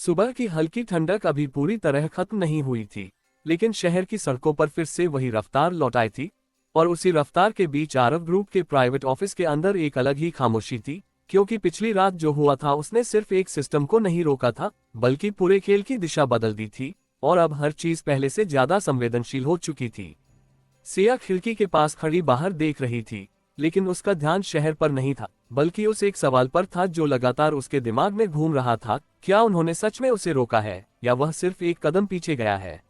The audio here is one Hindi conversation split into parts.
सुबह की हल्की ठंडक अभी पूरी तरह खत्म नहीं हुई थी, लेकिन शहर की सड़कों पर फिर से वही रफ्तार लौट आई थी। और उसी रफ्तार के बीच आरव ग्रुप के प्राइवेट ऑफिस के अंदर एक अलग ही खामोशी थी, क्योंकि पिछली रात जो हुआ था उसने सिर्फ एक सिस्टम को नहीं रोका था, बल्कि पूरे खेल की दिशा बदल दी थी। और अब हर चीज पहले से ज्यादा संवेदनशील हो चुकी थी। सिया खिड़की के पास खड़ी बाहर देख रही थी, लेकिन उसका ध्यान शहर पर नहीं था, बल्कि उस एक सवाल पर था जो लगातार उसके दिमाग में घूम रहा था। क्या उन्होंने सच में उसे रोका है, या वह सिर्फ एक कदम पीछे गया है?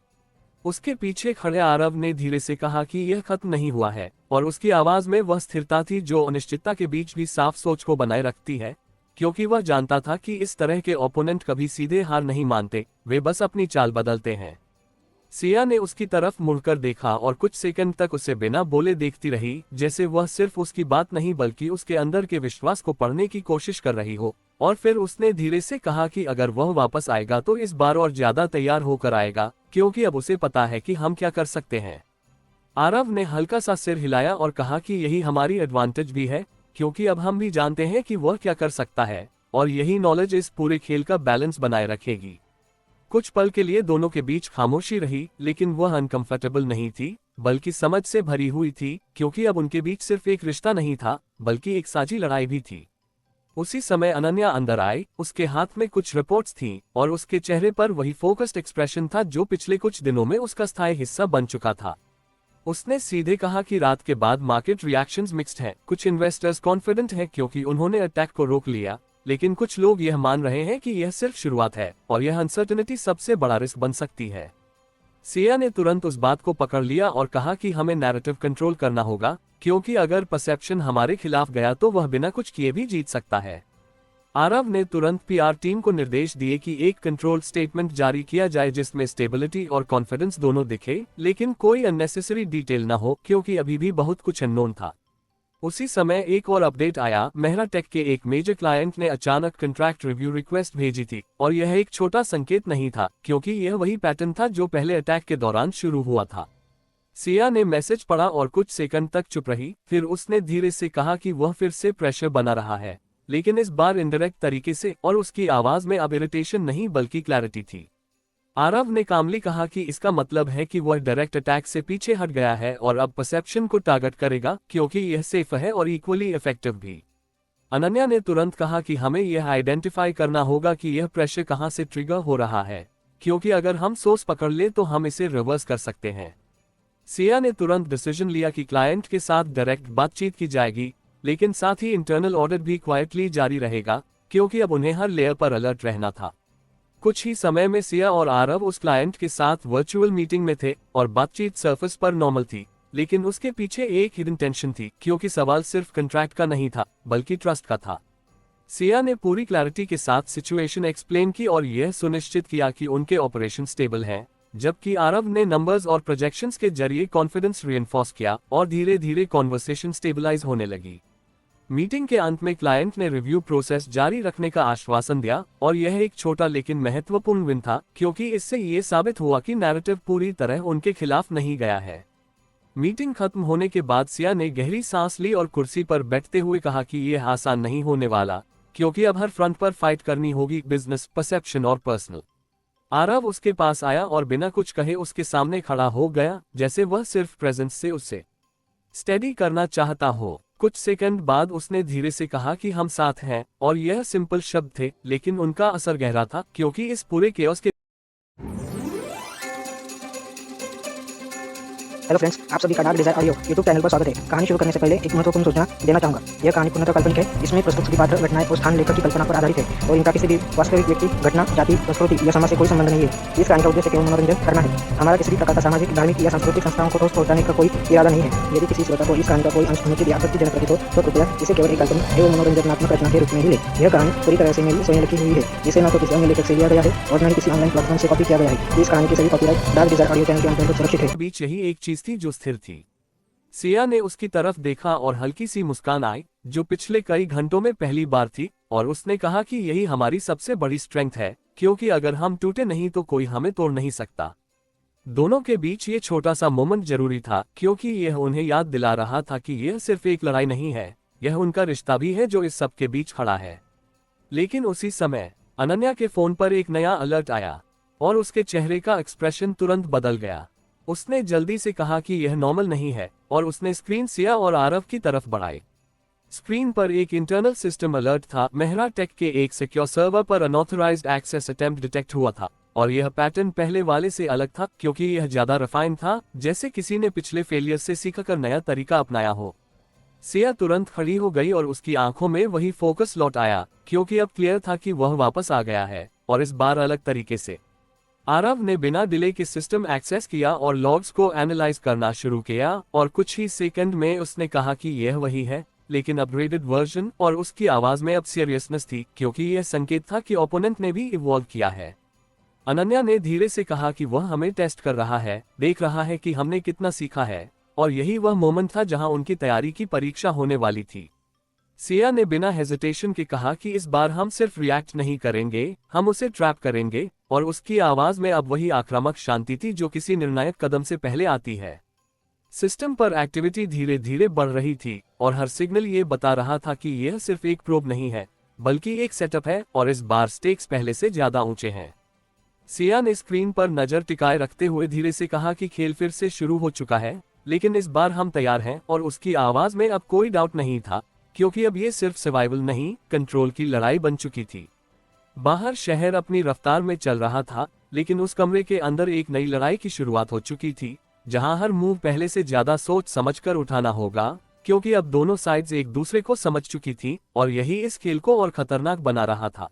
उसके पीछे खड़े आरव ने धीरे से कहा कि यह खत्म नहीं हुआ है, और उसकी आवाज में वह स्थिरता थी जो अनिश्चितता के बीच भी साफ सोच को बनाए रखती है, क्योंकि वह जानता था कि इस तरह के ओपोनेंट कभी सीधे हार नहीं मानते, वे बस अपनी चाल बदलते हैं। सिया ने उसकी तरफ मुड़कर देखा और कुछ सेकंड तक उसे बिना बोले देखती रही, जैसे वह सिर्फ उसकी बात नहीं बल्कि उसके अंदर के विश्वास को पढ़ने की कोशिश कर रही हो। और फिर उसने धीरे से कहा कि अगर वह वापस आएगा तो इस बार और ज्यादा तैयार होकर आएगा, क्योंकि अब उसे पता है कि हम क्या कर सकते हैं। आरव ने हल्का सा सिर हिलाया और कहा कि यही हमारी एडवांटेज भी है, क्योंकि अब हम भी जानते हैं कि वह क्या कर सकता है, और यही नॉलेज इस पूरे खेल का बैलेंस बनाए रखेगी। कुछ पल के लिए दोनों के बीच खामोशी रही, लेकिन वह अनकंफर्टेबल नहीं थी, बल्कि समझ से भरी हुई थी, क्योंकि अब उनके बीच सिर्फ एक रिश्ता नहीं था, बल्कि एक साझी लड़ाई भी थी। उसी समय अनन्या अंदर आई, उसके हाथ में कुछ रिपोर्ट्स थीं, और उसके चेहरे पर वही फोकस्ड एक्सप्रेशन था जो पिछले कुछ दिनों में उसका स्थायी हिस्सा बन चुका था। उसने सीधे कहा कि रात के बाद मार्केट रिएक्शंस मिक्स्ड हैं। कुछ इन्वेस्टर्स कॉन्फिडेंट हैं क्योंकि उन्होंने अटैक को रोक लिया, लेकिन कुछ लोग यह मान रहे हैं कि यह सिर्फ शुरुआत है, और यह अनसर्टेनिटी सबसे बड़ा रिस्क बन सकती है। सिया ने तुरंत उस बात को पकड़ लिया और कहा कि हमें नैरेटिव कंट्रोल करना होगा, क्योंकि अगर परसेप्शन हमारे खिलाफ गया तो वह बिना कुछ किए भी जीत सकता है। आरव ने तुरंत पीआर टीम को निर्देश दिए कि एक कंट्रोल स्टेटमेंट जारी किया जाए जिसमें स्टेबिलिटी और कॉन्फिडेंस दोनों दिखे, लेकिन कोई अननेसेसरी डिटेल न हो, क्योंकि अभी भी बहुत कुछ अननोन था। उसी समय एक और अपडेट आया। मेहरा टेक के एक मेजर क्लाइंट ने अचानक कॉन्ट्रैक्ट रिव्यू रिक्वेस्ट भेजी थी, और यह एक छोटा संकेत नहीं था, क्योंकि यह वही पैटर्न था जो पहले अटैक के दौरान शुरू हुआ था। सिया ने मैसेज पढ़ा और कुछ सेकंड तक चुप रही, फिर उसने धीरे से कहा कि वह फिर से प्रेशर बना रहा है, लेकिन इस बार इनडायरेक्ट तरीके से, और उसकी आवाज में अब इरिटेशन नहीं बल्कि क्लैरिटी थी। आरव ने कामली कहा कि इसका मतलब है कि वह डायरेक्ट अटैक से पीछे हट गया है और अब परसेप्शन को टारगेट करेगा, क्योंकि यह सेफ है और इक्वली इफेक्टिव भी। अनन्या ने तुरंत कहा कि हमें यह आइडेंटिफाई करना होगा कि यह प्रेशर कहां से ट्रिगर हो रहा है, क्योंकि अगर हम सोर्स पकड़ ले तो हम इसे रिवर्स कर सकते हैं। सिया ने तुरंत डिसीजन लिया कि क्लाइंट के साथ डायरेक्ट बातचीत की जाएगी, लेकिन साथ ही इंटरनल ऑडिट भी क्वाइटली जारी रहेगा, क्योंकि अब उन्हें हर लेयर पर अलर्ट रहना था। कुछ ही समय में सिया और आरव उस क्लाइंट के साथ वर्चुअल मीटिंग में थे, और बातचीत सरफेस पर नॉर्मल थी, लेकिन उसके पीछे एक हिडन टेंशन थी, क्योंकि सवाल सिर्फ कॉन्ट्रैक्ट का नहीं था, बल्कि ट्रस्ट का था। सिया ने पूरी क्लैरिटी के साथ सिचुएशन एक्सप्लेन की और यह सुनिश्चित किया कि उनके ऑपरेशन स्टेबल हैं, जबकि आरव ने नंबर्स और प्रोजेक्शंस के जरिए कॉन्फिडेंस रिइंफोर्स किया, और धीरे धीरे कॉन्वर्सेशन स्टेबलाइज होने लगी। मीटिंग के अंत में क्लाइंट ने रिव्यू प्रोसेस जारी रखने का आश्वासन दिया, और यह एक छोटा लेकिन महत्वपूर्ण विन था, क्योंकि इससे ये साबित हुआ कि नैरेटिव पूरी तरह उनके खिलाफ नहीं गया है। मीटिंग खत्म होने के बाद सिया ने गहरी सांस ली और कुर्सी पर बैठते हुए कहा कि यह आसान नहीं होने वाला, क्योंकि अब हर फ्रंट पर फाइट करनी होगी, बिजनेस, परसेप्शन और पर्सनल। आरव उसके पास आया और बिना कुछ कहे उसके सामने खड़ा हो गया, जैसे वह सिर्फ प्रेजेंस से उसे स्टेडी करना चाहता हो। कुछ सेकंड बाद उसने धीरे से कहा कि हम साथ हैं, और यह सिंपल शब्द थे, लेकिन उनका असर गहरा था, क्योंकि इस पूरे केओस के हेलो फ्रेंड्स, आप सभी का dark desire audio YouTube channel पर स्वागत है। कहानी शुरू करने से पहले एक महत्वपूर्ण सूचना देना चाहूंगा। यह कहानी पूर्णतः काल्पनिक है। इसमें प्रस्तुत सभी पात्र, घटनाएं और स्थान लेखक की कल्पना पर आधारित है, और इनका किसी भी वास्तविक व्यक्ति, घटना, जाति, संस्कृति या समाज से कोई संबंध नहीं है। इस कहानी का उद्देश्य केवल मनोरंजन करना है। हमारा किसी भी प्रकार का सामाजिक, धार्मिक या सांस्कृतिक संस्थाओं को ठोस पहुंचाने का कोई इरादा नहीं है। यदि किसी श्रोता को इस कहानी का कोई अंश अनुचित या आपत्तिजनक प्रतीत हो तो कृपया इसे केवल एक काल्पनिक एवं मनोरंजनात्मक रचना के रूप में ही ले। यह कहानी पूरी तरह से मेरी स्वयं लिखी हुई है, जिसे न तो किसी अन्य लेखक से लिया गया है और न ही किसी ऑनलाइन प्लेटफॉर्म से कॉपी किया गया है। इस कहानी की सभी copyright dark desire audio channel के अंतर्गत सुरक्षित है। बीच यही एक चीज थी जो स्थिर थी। सिया ने उसकी तरफ देखा और हल्की सी मुस्कान आई, जो पिछले कई घंटों में पहली बार थी, और उसने कहा कि यही हमारी सबसे बड़ी स्ट्रेंथ है, क्योंकि अगर हम टूटे नहीं तो कोई हमें तोड़ नहीं सकता। दोनों के बीच ये छोटा सा मोमेंट जरूरी था, क्योंकि यह उन्हें याद दिला रहा था कि यह सिर्फ एक लड़ाई नहीं है, यह उनका रिश्ता भी है जो इस सब के बीच खड़ा है। लेकिन उसी समय अनन्या के फोन पर एक नया अलर्ट आया और उसके चेहरे का एक्सप्रेशन तुरंत बदल गया। उसने जल्दी से कहा कि यह नॉर्मल नहीं है और उसने स्क्रीन सिया और आरव की तरफ बढ़ाई। स्क्रीन पर एक इंटरनल सिस्टम अलर्ट था। मेहरा टेक के एक सिक्योर सर्वर पर अनऑथराइज्ड एक्सेस अटेम्प्ट डिटेक्ट हुआ था और यह पैटर्न पहले वाले से अलग था क्योंकि यह ज्यादा रिफाइन था, जैसे किसी ने पिछले फेलियर से सीखकर नया तरीका अपनाया हो। सिया तुरंत खड़ी हो गई और उसकी आंखों में वही फोकस लौट आया क्योंकि अब क्लियर था कि वह वापस आ गया है और इस बार अलग तरीके से। आरव ने बिना डिले के सिस्टम एक्सेस किया और लॉग्स को एनालाइज करना शुरू किया और कुछ ही सेकंड में उसने कहा कि यह वही है, लेकिन अपग्रेडेड वर्जन, और उसकी आवाज में अब सीरियसनेस थी क्योंकि यह संकेत था कि ओपोनेंट ने भी इवॉल्व किया है। अनन्या ने धीरे से कहा कि वह हमें टेस्ट कर रहा है, देख रहा है कि हमने कितना सीखा है, और यही वह मोमेंट था जहां उनकी तैयारी की परीक्षा होने वाली थी। सिया ने बिना हेजिटेशन के कहा कि इस बार हम सिर्फ रिएक्ट नहीं करेंगे, हम उसे ट्रैप करेंगे, और उसकी आवाज में अब वही आक्रामक शांति थी जो किसी निर्णायक कदम से पहले आती है। सिस्टम पर एक्टिविटी धीरे धीरे बढ़ रही थी और हर सिग्नल ये बता रहा था कि यह सिर्फ एक प्रोब नहीं है बल्कि एक सेटअप है और इस बार स्टेक्स पहले से ज्यादा ऊंचे हैं। सिया ने स्क्रीन पर नजर टिकाए रखते हुए धीरे से कहा कि खेल फिर से शुरू हो चुका है, लेकिन इस बार हम तैयार हैं, और उसकी आवाज में अब कोई डाउट नहीं था क्योंकि अब ये सिर्फ सर्वाइवल नहीं, कंट्रोल की लड़ाई बन चुकी थी। बाहर शहर अपनी रफ्तार में चल रहा था, लेकिन उस कमरे के अंदर एक नई लड़ाई की शुरुआत हो चुकी थी जहां हर मूव पहले से ज्यादा सोच समझकर उठाना होगा क्योंकि अब दोनों साइड्स एक दूसरे को समझ चुकी थी और यही इस खेल को और खतरनाक बना रहा था।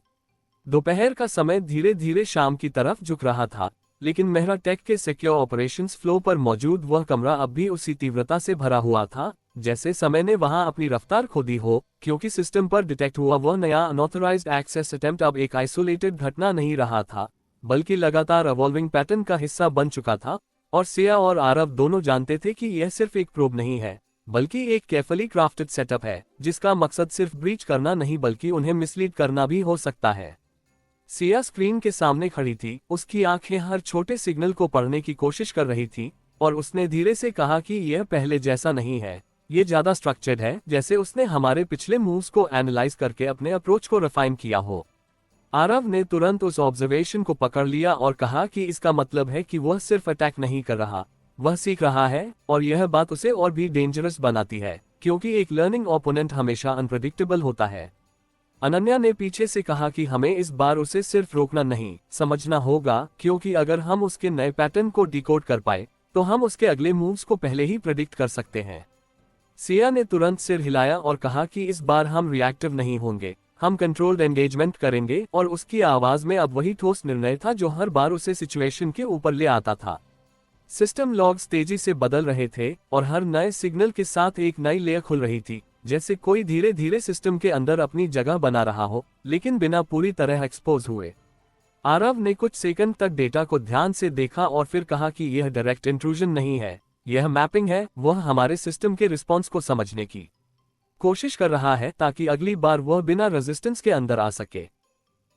दोपहर का समय धीरे धीरे शाम की तरफ झुक रहा था, लेकिन मेहरा टेक के सिक्योर ऑपरेशंस फ्लो पर मौजूद वह कमरा अब भी उसी तीव्रता से भरा हुआ था जैसे समय ने वहां अपनी रफ्तार खो दी हो, क्योंकि सिस्टम पर डिटेक्ट हुआ वह नया अनऑथराइज्ड एक्सेस अटेम्प्ट अब एक आइसोलेटेड घटना नहीं रहा था बल्कि लगातार इवॉल्विंग पैटर्न का हिस्सा बन चुका था। और सिया और आरव दोनों जानते थे कि यह सिर्फ एक प्रोब नहीं है बल्कि एक केयरफुली क्राफ्टेड सेटअप है जिसका मकसद सिर्फ ब्रीच करना नहीं बल्कि उन्हें मिसलीड करना भी हो सकता है। सिया स्क्रीन के सामने खड़ी थी, उसकी आंखें हर छोटे सिग्नल को पढ़ने की कोशिश कर रही थी और उसने धीरे से कहा कि यह पहले जैसा नहीं है, ये ज्यादा स्ट्रक्चर्ड है, जैसे उसने हमारे पिछले मूव्स को एनालाइज करके अपने अप्रोच को रिफाइन किया हो। आरव ने तुरंत उस ऑब्जर्वेशन को पकड़ लिया और कहा कि इसका मतलब है कि वह सिर्फ अटैक नहीं कर रहा, वह सीख रहा है, और यह बात उसे और भी डेंजरस बनाती है क्योंकि एक लर्निंग ओपोनेंट हमेशा अनप्रेडिक्टेबल होता है। अनन्या ने पीछे से कहा कि हमें इस बार उसे सिर्फ रोकना नहीं, समझना होगा, क्योंकि अगर हम उसके नए पैटर्न को डिकोड कर पाए तो हम उसके अगले मूव्स को पहले ही प्रेडिक्ट कर सकते हैं। सिया ने तुरंत सिर हिलाया और कहा कि इस बार हम रिएक्टिव नहीं होंगे, हम कंट्रोल्ड एंगेजमेंट करेंगे, और उसकी आवाज में अब वही ठोस निर्णय था जो हर बार उसे सिचुएशन के ऊपर ले आता था। सिस्टम लॉग्स तेजी से बदल रहे थे और हर नए सिग्नल के साथ एक नई लेयर खुल रही थी, जैसे कोई धीरे धीरे सिस्टम के अंदर अपनी जगह बना रहा हो लेकिन बिना पूरी तरह एक्सपोज हुए। आरव ने कुछ सेकंड तक डेटा को ध्यान से देखा और फिर कहा कि यह डायरेक्ट इंट्रूजन नहीं है, यह मैपिंग है, वह हमारे सिस्टम के रिस्पॉन्स को समझने की कोशिश कर रहा है ताकि अगली बार वह बिना रेजिस्टेंस के अंदर आ सके।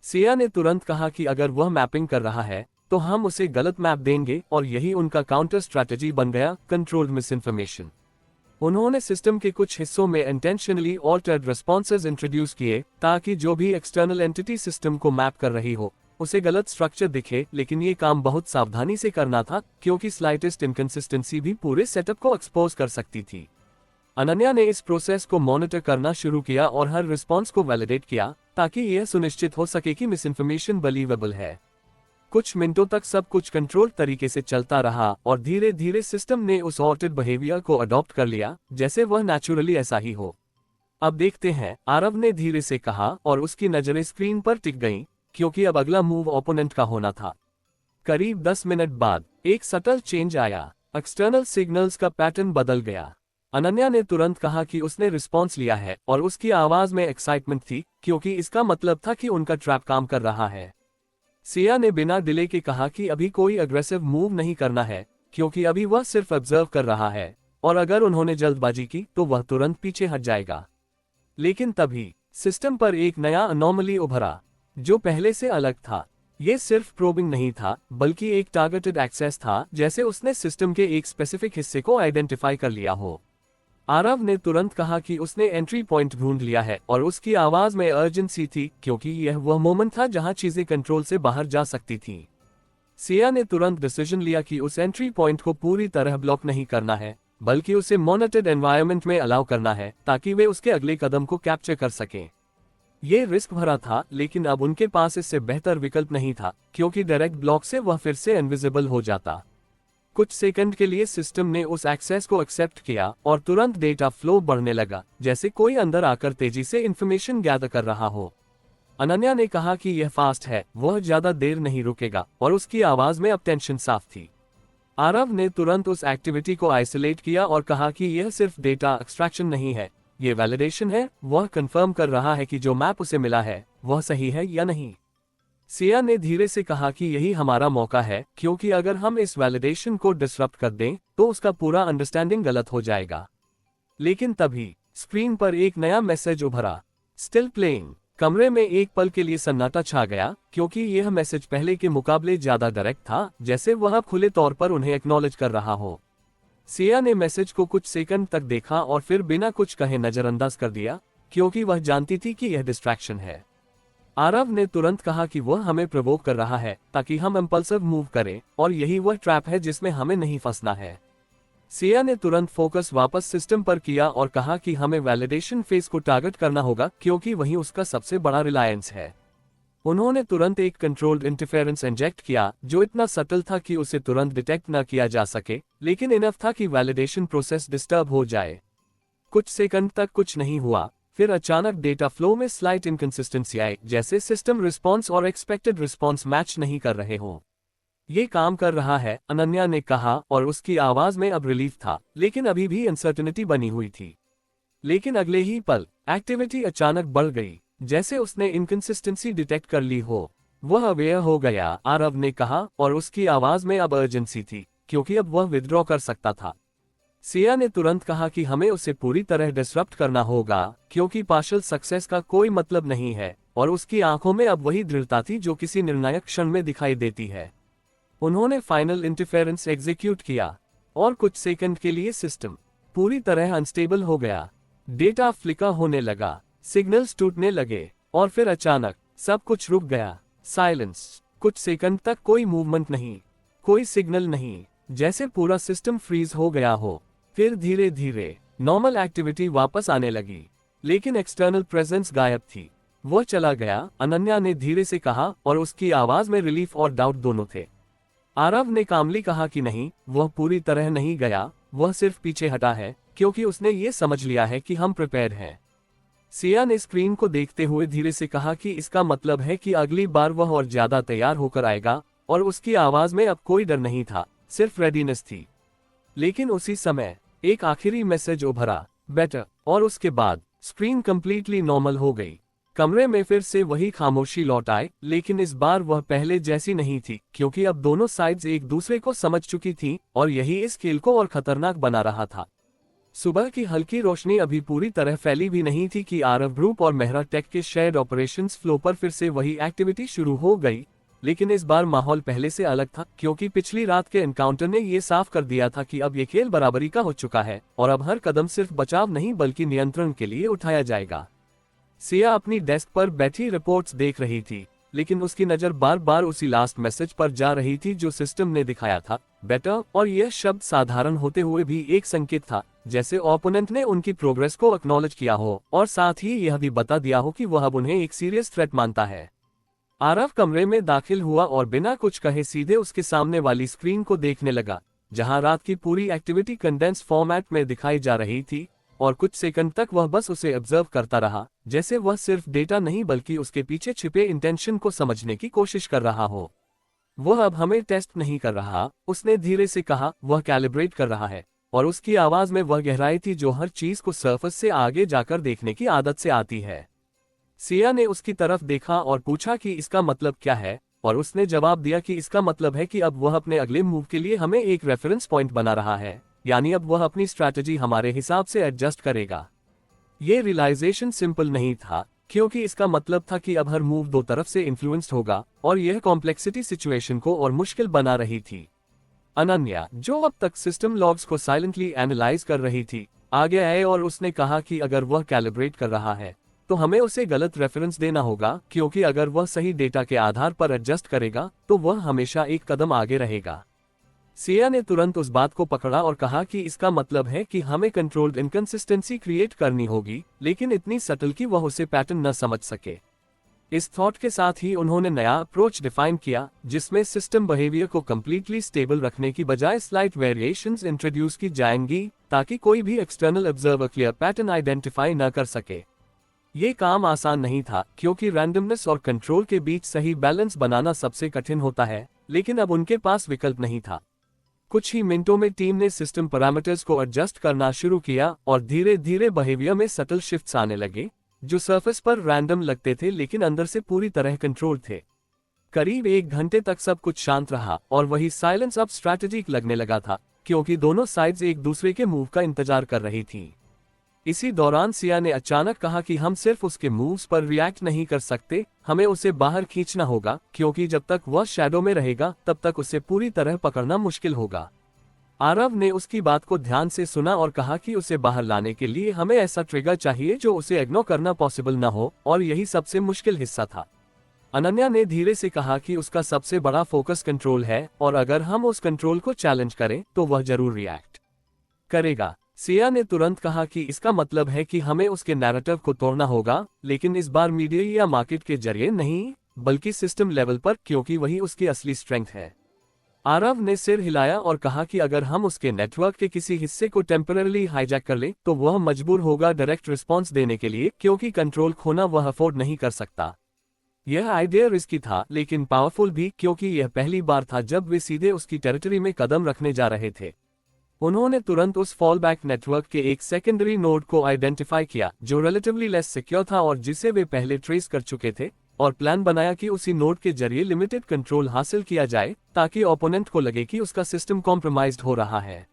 सिया ने तुरंत कहा कि अगर वह मैपिंग कर रहा है तो हम उसे गलत मैप देंगे, और यही उनका काउंटर स्ट्रैटेजी बन गया, कंट्रोल्ड मिस इन्फॉर्मेशन। उन्होंने सिस्टम के कुछ हिस्सों में इंटेंशनली ऑल्टर्ड रिस्पॉन्सेज इंट्रोड्यूस किए ताकि जो भी एक्सटर्नल एंटिटी सिस्टम को मैप कर रही हो उसे गलत स्ट्रक्चर दिखे, लेकिन ये काम बहुत सावधानी से करना था क्योंकि स्लाइटेस्ट इनकंसिस्टेंसी भी पूरे सेटअप को एक्सपोज कर सकती थी। अनन्या ने इस प्रोसेस को मॉनिटर करना शुरू किया और हर रिस्पॉन्स को वैलिडेट किया ताकि यह सुनिश्चित हो सके कि मिस इन्फॉर्मेशन बिलीवेबल है। कुछ मिनटों तक सब कुछ कंट्रोल तरीके से चलता रहा और धीरे धीरे सिस्टम ने उस ऑल्टर्ड बिहेवियर को अडॉप्ट कर लिया जैसे वह नेचुरली ऐसा ही हो। अब देखते हैं, आरव ने धीरे से कहा, और उसकी नजरें स्क्रीन पर टिक गईं क्योंकि अब अगला मूव ओपोनेंट का होना था। करीब 10 मिनट बाद एक सटल चेंज आया, एक्सटर्नल सिग्नल्स का पैटर्न बदल गया। अनन्या ने तुरंत कहा कि उसने रिस्पॉन्स लिया है और उसकी आवाज में एक्साइटमेंट थी क्योंकि इसका मतलब था कि उनका ट्रैप काम कर रहा है। सिया ने बिना डिले के कहा कि अभी कोई अग्रेसिव मूव नहीं करना है क्योंकि अभी वह सिर्फ ऑब्जर्व कर रहा है, और अगर उन्होंने जल्दबाजी की तो वह तुरंत पीछे हट जाएगा। लेकिन तभी सिस्टम पर एक नया अनोमली उभरा जो पहले से अलग था। ये सिर्फ प्रोबिंग नहीं था बल्कि एक टारगेटेड एक्सेस था, जैसे उसने सिस्टम के एक स्पेसिफिक हिस्से को आइडेंटिफाई कर लिया हो। आरव ने तुरंत कहा कि उसने एंट्री पॉइंट ढूंढ लिया है और उसकी आवाज में अर्जेंसी थी क्योंकि यह वह मोमेंट था जहां चीजें कंट्रोल से बाहर जा सकती थीं। सिया ने तुरंत डिसीजन लिया कि उस एंट्री पॉइंट को पूरी तरह ब्लॉक नहीं करना है, बल्कि उसे मॉनिटर्ड एनवायरनमेंट में अलाउ करना है ताकि वे उसके अगले कदम को कैप्चर कर सकें। ये रिस्क भरा था, लेकिन अब उनके पास इससे बेहतर विकल्प नहीं था क्योंकि डायरेक्ट ब्लॉक से वह फिर से इनविजिबल हो जाता। कुछ सेकंड के लिए सिस्टम ने उस एक्सेस को एक्सेप्ट किया और तुरंत डेटा फ्लो बढ़ने लगा, जैसे कोई अंदर आकर तेजी से इंफॉर्मेशन गैदर कर रहा हो। अनन्या ने कहा कि यह फास्ट है, वह ज्यादा देर नहीं रुकेगा, और उसकी आवाज में अब टेंशन साफ थी। आरव ने तुरंत उस एक्टिविटी को आइसोलेट किया और कहा कि यह सिर्फ डेटा एक्सट्रैक्शन नहीं है, ये वैलिडेशन है। वह कंफर्म कर रहा है कि जो मैप उसे मिला है वह सही है या नहीं। सिया ने धीरे से कहा कि यही हमारा मौका है, क्योंकि अगर हम इस वैलिडेशन को डिसरप्ट कर दें तो उसका पूरा अंडरस्टैंडिंग गलत हो जाएगा। लेकिन तभी स्क्रीन पर एक नया मैसेज उभरा, स्टिल प्लेइंग। कमरे में एक पल के लिए सन्नाटा छा गया क्योंकि यह मैसेज पहले के मुकाबले ज्यादा डायरेक्ट था, जैसे वह खुले तौर पर उन्हें एक्नॉलेज कर रहा हो। सिया ने मैसेज को कुछ सेकंड तक देखा और फिर बिना कुछ कहे नजरअंदाज कर दिया, क्योंकि वह जानती थी कि यह डिस्ट्रैक्शन है। आरव ने तुरंत कहा कि वह हमें प्रोवोक कर रहा है ताकि हम इंपल्सिव मूव करें, और यही वह ट्रैप है जिसमें हमें नहीं फंसना है। सिया ने तुरंत फोकस वापस सिस्टम पर किया और कहा कि हमें वैलिडेशन फेज को टारगेट करना होगा क्योंकि वही उसका सबसे बड़ा रिलायंस है। उन्होंने तुरंत एक कंट्रोल्ड इंटरफेरेंस इंजेक्ट किया जो इतना सटल था कि उसे तुरंत डिटेक्ट न किया जा सके, लेकिन इनफ था कि वैलिडेशन प्रोसेस डिस्टर्ब हो जाए। कुछ सेकंड तक कुछ नहीं हुआ, फिर अचानक डेटा फ्लो में स्लाइट इनकंसिस्टेंसी आई, जैसे सिस्टम रिस्पॉन्स और एक्सपेक्टेड रिस्पॉन्स मैच नहीं कर रहे हों। ये काम कर रहा है, अनन्या ने कहा, और उसकी आवाज में अब रिलीफ था, लेकिन अभी भी अनसर्टेनिटी बनी हुई थी। लेकिन अगले ही पल एक्टिविटी अचानक बढ़ गई, जैसे उसने इनकंसिस्टेंसी डिटेक्ट कर ली हो। वह अवेयर हो गया, आरव ने कहा, और उसकी आवाज में अब अर्जेंसी थी क्योंकि अब वह विथड्रॉ कर सकता था। सिया ने तुरंत कहा कि हमें उसे पूरी तरह डिसरप्ट करना होगा क्योंकि पार्शियल सक्सेस का कोई मतलब नहीं है, और उसकी आंखों में अब वही दृढ़ता थी जो किसी निर्णायक क्षण में दिखाई देती है। उन्होंने फाइनल इंटरफेरेंस एग्जीक्यूट किया और कुछ सेकंड के लिए सिस्टम पूरी तरह अनस्टेबल हो गया। डेटा फ्लिकर होने लगा, सिग्नल्स टूटने लगे, और फिर अचानक सब कुछ रुक गया। साइलेंस। कुछ सेकंड तक कोई मूवमेंट नहीं, कोई सिग्नल नहीं, जैसे पूरा सिस्टम फ्रीज हो गया हो। फिर धीरे धीरे नॉर्मल एक्टिविटी वापस आने लगी, लेकिन एक्सटर्नल प्रेजेंस गायब थी। वह चला गया, अनन्या ने धीरे से कहा, और उसकी आवाज में रिलीफ और डाउट दोनों थे। आरव ने कामली कहा कि नहीं, वह पूरी तरह नहीं गया, वह सिर्फ पीछे हटा है क्योंकि उसने ये समझ लिया है कि हम प्रिपेयर्ड हैं। सिया ने स्क्रीन को देखते हुए धीरे से कहा कि इसका मतलब है कि अगली बार वह और ज्यादा तैयार होकर आएगा, और उसकी आवाज में अब कोई डर नहीं था, सिर्फ रेडीनेस थी। लेकिन उसी समय एक आखिरी मैसेज उभरा, बेटर, और उसके बाद स्क्रीन कंप्लीटली नॉर्मल हो गई। कमरे में फिर से वही खामोशी लौट आए, लेकिन इस बार वह पहले जैसी नहीं थी क्योंकि अब दोनों साइड्स एक दूसरे को समझ चुकी थीं, और यही इस खेल को और खतरनाक बना रहा था। सुबह की हल्की रोशनी अभी पूरी तरह फैली भी नहीं थी कि आरव ग्रुप और मेहरा टेक के शेयर्ड ऑपरेशंस फ्लो पर फिर से वही एक्टिविटी शुरू हो गई। लेकिन इस बार माहौल पहले से अलग था क्योंकि पिछली रात के एनकाउंटर ने ये साफ कर दिया था कि अब ये खेल बराबरी का हो चुका है, और अब हर कदम सिर्फ बचाव नहीं बल्कि नियंत्रण के लिए उठाया जाएगा। सिया अपनी डेस्क पर बैठी रिपोर्ट्स देख रही थी, लेकिन उसकी नजर बार बार उसी लास्ट मैसेज पर जा रही थी जो सिस्टम ने दिखाया था, बेटर, और यह शब्द साधारण होते हुए भी एक संकेत था, जैसे ओपोनेंट ने उनकी प्रोग्रेस को एक्नॉलेज किया हो और साथ ही यह भी बता दिया हो कि वह अब उन्हें एक सीरियस थ्रेट मानता है। आरव कमरे में दाखिल हुआ और बिना कुछ कहे सीधे उसके सामने वाली स्क्रीन को देखने लगा, जहां रात की पूरी एक्टिविटी कंडेंस फॉर्मेट में दिखाई जा रही थी, और कुछ सेकंड तक वह बस उसे ऑब्जर्व करता रहा, जैसे वह सिर्फ डेटा नहीं बल्कि उसके पीछे छिपे इंटेंशन को समझने की कोशिश कर रहा हो। वह अब हमें टेस्ट नहीं कर रहा, उसने धीरे से कहा, वह कैलिब्रेट कर रहा है, और उसकी आवाज में वह गहराई थी जो हर चीज को सरफेस से आगे जाकर देखने की आदत से आती है। सिया ने उसकी तरफ देखा और पूछा कि इसका मतलब क्या है, और उसने जवाब दिया कि इसका मतलब है कि अब वह अपने अगले मूव के लिए हमें एक रेफरेंस पॉइंट बना रहा है, यानी अब वह अपनी स्ट्रैटेजी हमारे हिसाब से एडजस्ट करेगा। ये रियलाइजेशन सिंपल नहीं था क्योंकि इसका मतलब था कि अब हर मूव दो तरफ से इन्फ्लुएंस्ड होगा, और यह कॉम्प्लेक्सिटी सिचुएशन को और मुश्किल बना रही थी। अनन्या, जो अब तक सिस्टम लॉग्स को साइलेंटली एनालाइज कर रही थी, आगे आए और उसने कहा कि अगर वह कैलिब्रेट कर रहा है तो हमें उसे गलत रेफरेंस देना होगा, क्योंकि अगर वह सही डेटा के आधार पर एडजस्ट करेगा तो वह हमेशा एक कदम आगे रहेगा। सिया ने तुरंत उस बात को पकड़ा और कहा कि इसका मतलब है कि हमें कंट्रोल्ड इनकंसिस्टेंसी क्रिएट करनी होगी, लेकिन इतनी सटल कि वह उसे पैटर्न न समझ सके। इस थॉट के साथ ही उन्होंने नया अप्रोच डिफाइन किया, जिसमें सिस्टम बिहेवियर को कंप्लीटली स्टेबल रखने की बजाय स्लाइट वेरिएशंस इंट्रोड्यूस की जाएंगी, ताकि कोई भी external observer clear pattern identify न कर सके। ये काम आसान नहीं था, क्योंकि रैंडमनेस और कंट्रोल के बीच सही बैलेंस बनाना सबसे कठिन होता है, लेकिन अब उनके पास विकल्प नहीं था। कुछ ही मिनटों में टीम ने सिस्टम पैरामीटर्स को एडजस्ट करना शुरू किया और धीरे धीरे बिहेवियर में सटल शिफ्ट्स आने लगे, जो सरफेस पर रैंडम लगते थे लेकिन अंदर से पूरी तरह कंट्रोल थे। करीब 1 घंटे तक सब कुछ शांत रहा और वही साइलेंस अब स्ट्रैटेजिक लगने लगा था, क्योंकि दोनों साइड्स एक दूसरे के मूव का इंतजार कर रही थीं। इसी दौरान सिया ने अचानक कहा कि हम सिर्फ उसके मूव्स पर रिएक्ट नहीं कर सकते, हमें उसे बाहर खींचना होगा, क्योंकि जब तक वह शैडो में रहेगा तब तक उसे पूरी तरह पकड़ना मुश्किल होगा। आरव ने उसकी बात को ध्यान से सुना और कहा कि उसे बाहर लाने के लिए हमें ऐसा ट्रिगर चाहिए जो उसे इग्नोर करना पॉसिबल न हो, और यही सबसे मुश्किल हिस्सा था। अनन्या ने धीरे से कहा कि उसका सबसे बड़ा फोकस कंट्रोल है, और अगर हम उस कंट्रोल को चैलेंज करें तो वह जरूर रिएक्ट करेगा। सिया ने तुरंत कहा कि इसका मतलब है कि हमें उसके नैरेटिव को तोड़ना होगा, लेकिन इस बार मीडिया या मार्केट के जरिए नहीं, बल्कि सिस्टम लेवल पर, क्योंकि वही उसकी असली स्ट्रेंथ है। आरव ने सिर हिलाया और कहा कि अगर हम उसके नेटवर्क के किसी हिस्से को टेम्पररी हाईजैक कर ले तो वह मजबूर होगा डायरेक्ट रिस्पॉन्स देने के लिए, क्योंकि कंट्रोल खोना वह अफोर्ड नहीं कर सकता। यह आइडिया रिस्की था लेकिन पावरफुल भी, क्योंकि यह पहली बार था जब वे सीधे उसकी टेरिटरी में कदम रखने जा रहे थे। उन्होंने तुरंत उस फॉलबैक नेटवर्क के एक सेकेंडरी नोड को आइडेंटिफाई किया जो रिलेटिवली लेस सिक्योर था और जिसे वे पहले ट्रेस कर चुके थे, और प्लान बनाया कि उसी नोड के जरिए लिमिटेड कंट्रोल हासिल किया जाए ताकि ओपोनेंट को लगे कि उसका सिस्टम कॉम्प्रोमाइज्ड हो रहा है।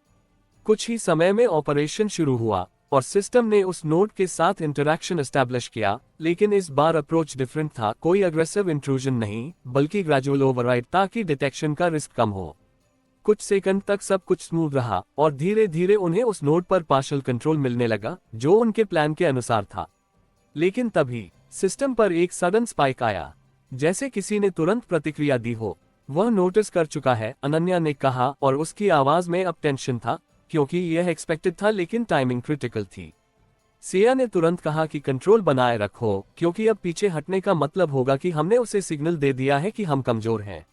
कुछ ही समय में ऑपरेशन शुरू हुआ और सिस्टम ने उस नोड के साथ इंटरैक्शन एस्टैब्लिश किया, लेकिन इस बार अप्रोच डिफरेंट था। कोई अग्रेसिव इंट्रूजन नहीं, बल्कि ग्रेजुअल ओवरराइड, ताकि डिटेक्शन का रिस्क कम हो। कुछ सेकंड तक सब कुछ स्मूथ रहा और धीरे धीरे उन्हें उस नोड पर पार्शियल कंट्रोल मिलने लगा जो उनके प्लान के अनुसार था। लेकिन तभी सिस्टम पर एक सडन स्पाइक आया, जैसे किसी ने तुरंत प्रतिक्रिया दी हो। वह नोटिस कर चुका है, अनन्या ने कहा, और उसकी आवाज में अब टेंशन था, क्योंकि यह एक्सपेक्टेड था लेकिन टाइमिंग क्रिटिकल थी। सिया ने तुरंत कहा कि कंट्रोल बनाए रखो, क्योंकि अब पीछे हटने का मतलब होगा कि हमने उसे सिग्नल दे दिया है कि हम कमजोर हैं।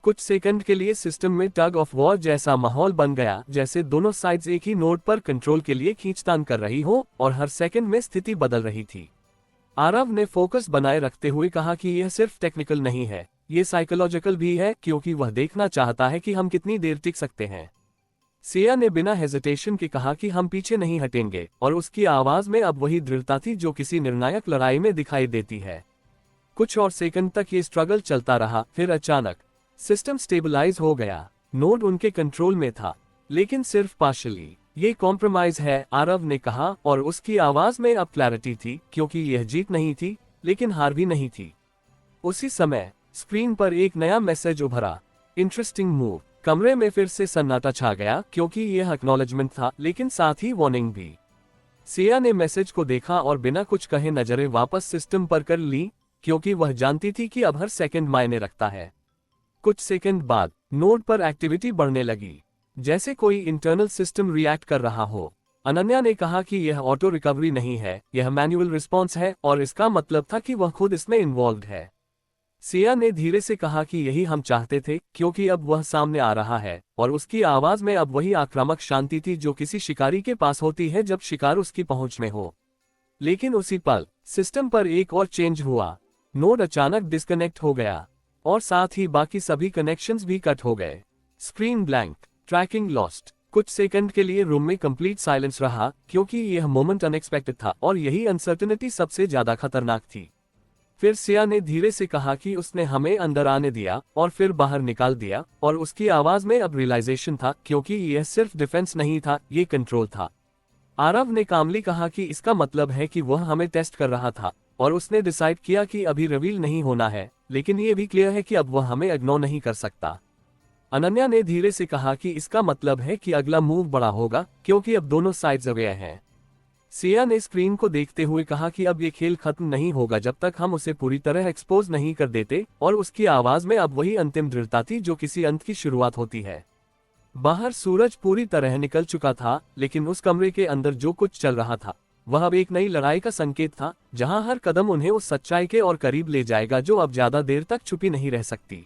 कुछ सेकंड के लिए सिस्टम में टग ऑफ वॉर जैसा माहौल बन गया, जैसे दोनों साइड्स एक ही नोड पर कंट्रोल के लिए खींचतान कर रही हो और हर सेकंड में स्थिति बदल रही थी। आरव ने फोकस बनाए रखते हुए कहा कि यह सिर्फ टेक्निकल नहीं है, ये साइकोलॉजिकल भी है, क्योंकि वह देखना चाहता है कि हम कितनी देर टिक सकते हैं। सिया ने बिना हेजिटेशन के कहा कि हम पीछे नहीं हटेंगे, और उसकी आवाज में अब वही दृढ़ता थी जो किसी निर्णायक लड़ाई में दिखाई देती है। कुछ और सेकंड तक ये स्ट्रगल चलता रहा, फिर अचानक सिस्टम स्टेबलाइज हो गया। नोड उनके कंट्रोल में था, लेकिन सिर्फ पार्शियली। ये कॉम्प्रोमाइज है, आरव ने कहा, और उसकी आवाज में अब क्लैरिटी थी, क्योंकि यह जीत नहीं थी लेकिन हार भी नहीं थी। उसी समय स्क्रीन पर एक नया मैसेज उभरा, इंटरेस्टिंग मूव। कमरे में फिर से सन्नाटा छा गया, क्योंकि यह एक्नॉलेजमेंट था लेकिन साथ ही वार्निंग भी। सिया ने मैसेज को देखा और बिना कुछ कहे नजरें वापस सिस्टम पर कर ली, क्योंकि वह जानती थी कि अब हर सेकंड मायने रखता है। कुछ सेकंड बाद नोड पर एक्टिविटी बढ़ने लगी, जैसे कोई इंटरनल सिस्टम रिएक्ट कर रहा हो। अनन्या ने कहा कि यह ऑटो रिकवरी नहीं है, यह मैन्युअल रिस्पॉन्स है, और इसका मतलब था कि वह खुद इसमें इन्वॉल्व्ड है। सिया ने धीरे से कहा कि यही हम चाहते थे, क्योंकि अब वह सामने आ रहा है, और उसकी आवाज में अब वही आक्रामक शांति थी जो किसी शिकारी के पास होती है जब शिकार उसकी पहुंच में हो। लेकिन उसी पल सिस्टम पर एक और चेंज हुआ। नोड अचानक डिस्कनेक्ट हो गया, और साथ ही बाकी सभी कनेक्शंस भी कट हो गए। Screen blank, tracking lost. कुछ सेकंड के लिए रूम में कंप्लीट साइलेंस रहा, क्योंकि यह मोमेंट अनएक्सपेक्टेड था और यही अनसर्टेनिटी सबसे ज्यादा खतरनाक थी। फिर सिया ने धीरे से कहा कि उसने हमें अंदर आने दिया और फिर बाहर निकाल दिया, और उसकी आवाज में अब रियलाइजेशन था, क्योंकि यह सिर्फ डिफेंस नहीं था, ये कंट्रोल था। आरव ने कामली कहा कि इसका मतलब है कि वह हमें टेस्ट कर रहा था, और उसने डिसाइड किया कि अभी रिवील नहीं होना है, लेकिन ये भी क्लियर है कि अब वह हमें इग्नोर नहीं कर सकता। अनन्या ने धीरे से कहा कि इसका मतलब है कि अगला मूव बड़ा होगा, क्योंकि अब दोनों साइड्स अवेयर हैं। सिया ने स्क्रीन को देखते हुए कहा कि अब ये खेल खत्म नहीं होगा जब तक हम उसे पूरी तरह एक्सपोज नहीं कर देते, और उसकी आवाज में अब वही अंतिम दृढ़ता थी जो किसी अंत की शुरुआत होती है। बाहर सूरज पूरी तरह निकल चुका था, लेकिन उस कमरे के अंदर जो कुछ चल रहा था वह अब एक नई लड़ाई का संकेत था, जहां हर कदम उन्हें उस सच्चाई के और करीब ले जाएगा जो अब ज्यादा देर तक छुपी नहीं रह सकती।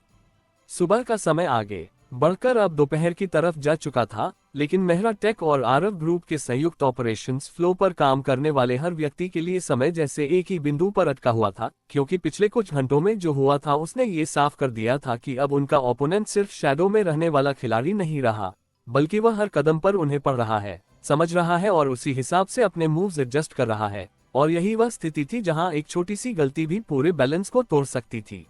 सुबह का समय आगे बढ़कर अब दोपहर की तरफ जा चुका था, लेकिन मेहरा टेक और आरव ग्रुप के संयुक्त ऑपरेशंस फ्लो पर काम करने वाले हर व्यक्ति के लिए समय जैसे एक ही बिंदु पर अटका हुआ था, क्योंकि पिछले कुछ घंटों में जो हुआ था उसने ये साफ कर दिया था कि अब उनका ओपोनेंट सिर्फ शैडो में रहने वाला खिलाड़ी नहीं रहा, बल्कि वह हर कदम पर उन्हें पढ़ रहा है, समझ रहा है और उसी हिसाब से अपने मूव्स एडजस्ट कर रहा है। और यही वह स्थिति थी जहां एक छोटी सी गलती भी पूरे बैलेंस को तोड़ सकती थी।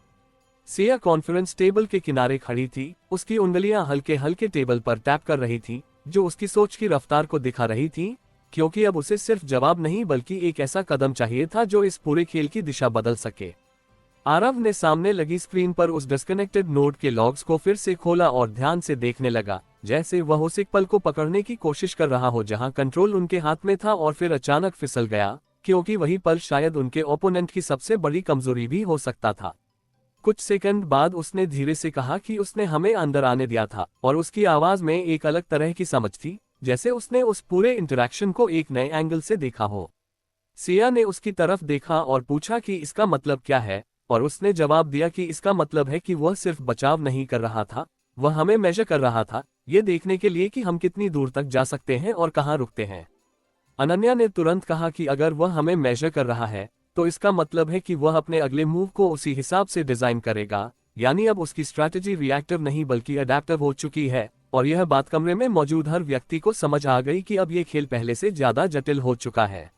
सिया कॉन्फ्रेंस टेबल के किनारे खड़ी थी, उसकी उंगलियां हल्के हल्के टेबल पर टैप कर रही थी, जो उसकी सोच की रफ्तार को दिखा रही थी, क्योंकि अब उसे सिर्फ जवाब नहीं बल्कि एक ऐसा कदम चाहिए था जो इस पूरे खेल की दिशा बदल सके। आरव ने सामने लगी स्क्रीन पर उस डिस्कनेक्टेड नोड के लॉग्स को फिर से खोला और ध्यान से देखने लगा, जैसे वह उस एक पल को पकड़ने की कोशिश कर रहा हो जहां कंट्रोल उनके हाथ में था और फिर अचानक फिसल गया, क्योंकि वही पल शायद उनके ओपोनेंट की सबसे बड़ी कमजोरी भी हो सकता था। कुछ सेकंड बाद उसने धीरे से कहा कि उसने हमें अंदर आने दिया था, और उसकी आवाज में एक अलग तरह की समझ थी, जैसे उसने उस पूरे इंटरैक्शन को एक नए एंगल से देखा हो। सिया ने उसकी तरफ देखा और पूछा कि इसका मतलब क्या है, और उसने जवाब दिया कि इसका मतलब है कि वह सिर्फ बचाव नहीं कर रहा था, वह हमें मेजर कर रहा था, ये देखने के लिए कि हम कितनी दूर तक जा सकते हैं और कहाँ रुकते हैं। अनन्या ने तुरंत कहा कि अगर वह हमें मेजर कर रहा है तो इसका मतलब है कि वह अपने अगले मूव को उसी हिसाब से डिजाइन करेगा, यानी अब उसकी स्ट्रैटेजी रिएक्टिव नहीं बल्कि अडैप्टिव हो चुकी है। और यह बात कमरे में मौजूद हर व्यक्ति को समझ आ गई कि अब यह खेल पहले से ज्यादा जटिल हो चुका है।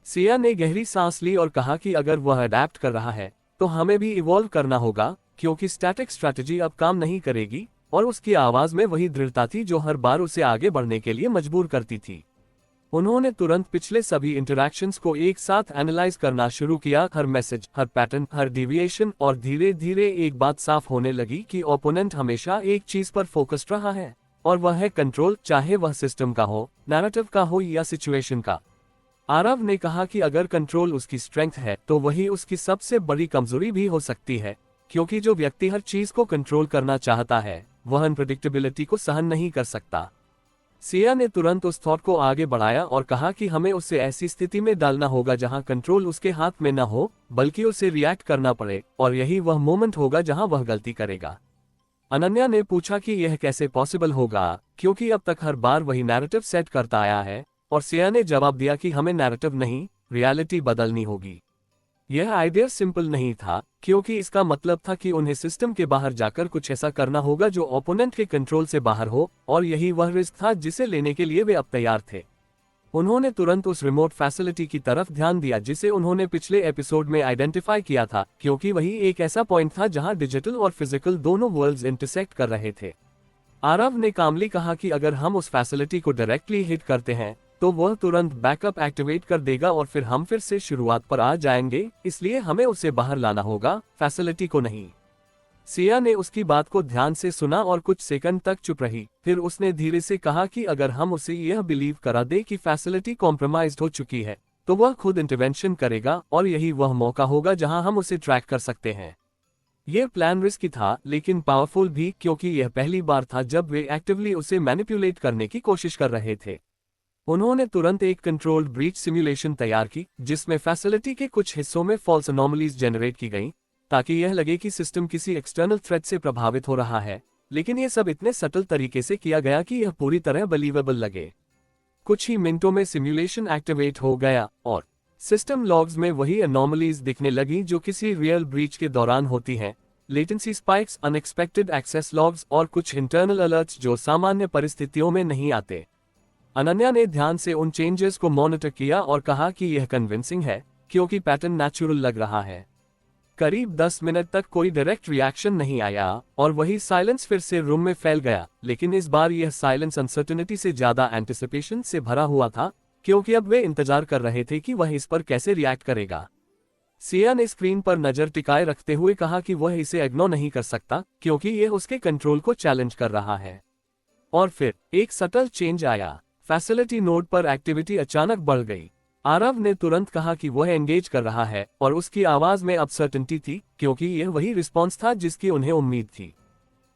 सिया ने गहरी सांस ली और कहा कि अगर वह अडैप्ट कर रहा है तो हमें भी इवॉल्व करना होगा, क्योंकि स्टैटिक स्ट्रैटेजी अब काम नहीं करेगी। और उसकी आवाज में वही दृढ़ता थी जो हर बार उसे आगे बढ़ने के लिए मजबूर करती थी। उन्होंने तुरंत पिछले सभी इंटरैक्शंस को एक साथ एनालाइज करना शुरू किया, हर मैसेज, हर पैटर्न, हर डिविएशन, और धीरे धीरे एक बात साफ होने लगी कि ओपोनेंट हमेशा एक चीज पर फोकस्ड रहा है, और वह है कंट्रोल, चाहे वह सिस्टम का हो, नैरेटिव का हो या सिचुएशन का। आरव ने कहा कि अगर कंट्रोल उसकी स्ट्रेंथ है तो वही उसकी सबसे बड़ी कमजोरी भी हो सकती है, क्योंकि जो व्यक्ति हर चीज को कंट्रोल करना चाहता है वह अनप्रेडिक्टेबिलिटी को सहन नहीं कर सकता। सिया ने तुरंत उस थॉट को आगे बढ़ाया और कहा कि हमें उसे ऐसी स्थिति में डालना होगा जहां कंट्रोल उसके हाथ में न हो, बल्कि उसे रिएक्ट करना पड़े, और यही वह मोमेंट होगा जहां वह गलती करेगा। अनन्या ने पूछा कि यह कैसे पॉसिबल होगा, क्योंकि अब तक हर बार वही नैरेटिव सेट करता आया है, और सिया ने जवाब दिया कि हमें नैरेटिव नहीं, रियलिटी बदलनी होगी। यह आइडिया सिंपल नहीं था, क्योंकि इसका मतलब था कि उन्हें सिस्टम के बाहर जाकर कुछ ऐसा करना होगा जो ओपोनेंट के कंट्रोल से बाहर हो, और यही वह रिस्क था जिसे लेने के लिए वे अब तैयार थे। उन्होंने तुरंत उस रिमोट फैसिलिटी की तरफ ध्यान दिया जिसे उन्होंने पिछले एपिसोड में आइडेंटिफाई किया था, क्योंकि वही एक ऐसा पॉइंट था जहां डिजिटल और फिजिकल दोनों वर्ल्ड्स इंटरसेक्ट कर रहे थे। आरव ने कामली कहा कि अगर हम उस फैसिलिटी को डायरेक्टली हिट करते हैं तो वह तुरंत बैकअप एक्टिवेट कर देगा और फिर हम फिर से शुरुआत पर आ जाएंगे, इसलिए हमें उसे बाहर लाना होगा, फैसिलिटी को नहीं। सिया ने उसकी बात को ध्यान से सुना और कुछ सेकंड तक चुप रही, फिर उसने धीरे से कहा कि अगर हम उसे यह बिलीव करा दे कि फैसिलिटी कॉम्प्रोमाइज्ड हो चुकी है तो वह खुद इंटरवेंशन करेगा, और यही वह मौका होगा जहां हम उसे ट्रैक कर सकते हैं। यह प्लान रिस्की था लेकिन पावरफुल भी, क्योंकि यह पहली बार था जब वे एक्टिवली उसे मैनिपुलेट करने की कोशिश कर रहे थे। उन्होंने तुरंत एक कंट्रोल्ड ब्रीच सिमुलेशन तैयार की जिसमें फैसिलिटी के कुछ हिस्सों में फॉल्स अनोमलीज जनरेट की गईं, ताकि यह लगे कि सिस्टम किसी एक्सटर्नल थ्रेट से प्रभावित हो रहा है, लेकिन यह सब इतने सटल तरीके से किया गया कि यह पूरी तरह बिलीवेबल लगे। कुछ ही मिनटों में सिमुलेशन एक्टिवेट हो गया और सिस्टम लॉग्स में वही अनोमलीज दिखने लगी जो किसी रियल ब्रीच के दौरान होती हैं, latency spikes, unexpected access logs और कुछ इंटरनल अलर्ट्स जो सामान्य परिस्थितियों में नहीं आते। अनन्या ने ध्यान से उन चेंजेस को मॉनिटर किया और कहा कि यह कन्विंसिंग है, क्योंकि पैटर्न नेचुरल लग रहा है। करीब 10 मिनट तक कोई डायरेक्ट रिएक्शन नहीं आया और वही साइलेंस फिर से रूम में फैल गया, लेकिन इस बार यह साइलेंस अनसर्टेनिटी से ज्यादा एंटिसिपेशन से भरा हुआ था, क्योंकि अब वे इंतजार कर रहे थे कि वह इस पर कैसे रिएक्ट करेगा। सिया ने स्क्रीन पर नजर टिकाए रखते हुए कहा कि वह इसे इग्नोर नहीं कर सकता क्योंकि यह उसके कंट्रोल को चैलेंज कर रहा है। और फिर एक सटल चेंज आया। फैसिलिटी नोड पर एक्टिविटी अचानक बढ़ गई। आरव ने तुरंत कहा कि वह एंगेज कर रहा है और उसकी आवाज में अनसर्टेनिटी थी क्योंकि यह वही रिस्पॉन्स था जिसकी उन्हें उम्मीद थी।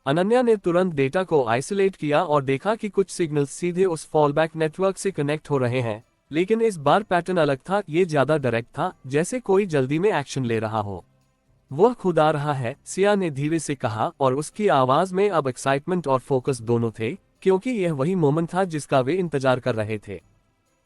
अनन्या ने तुरंत डेटा को आइसोलेट किया और देखा कि कुछ सिग्नल्स सीधे उस फॉलबैक नेटवर्क से कनेक्ट हो रहे हैं, लेकिन इस बार पैटर्न अलग था। ये ज्यादा डायरेक्ट था, जैसे कोई जल्दी में एक्शन ले रहा हो। वह खुद आ रहा है, सिया ने धीरे से कहा, और उसकी आवाज में अब एक्साइटमेंट और फोकस दोनों थे क्योंकि यह वही मोमेंट था जिसका वे इंतजार कर रहे थे।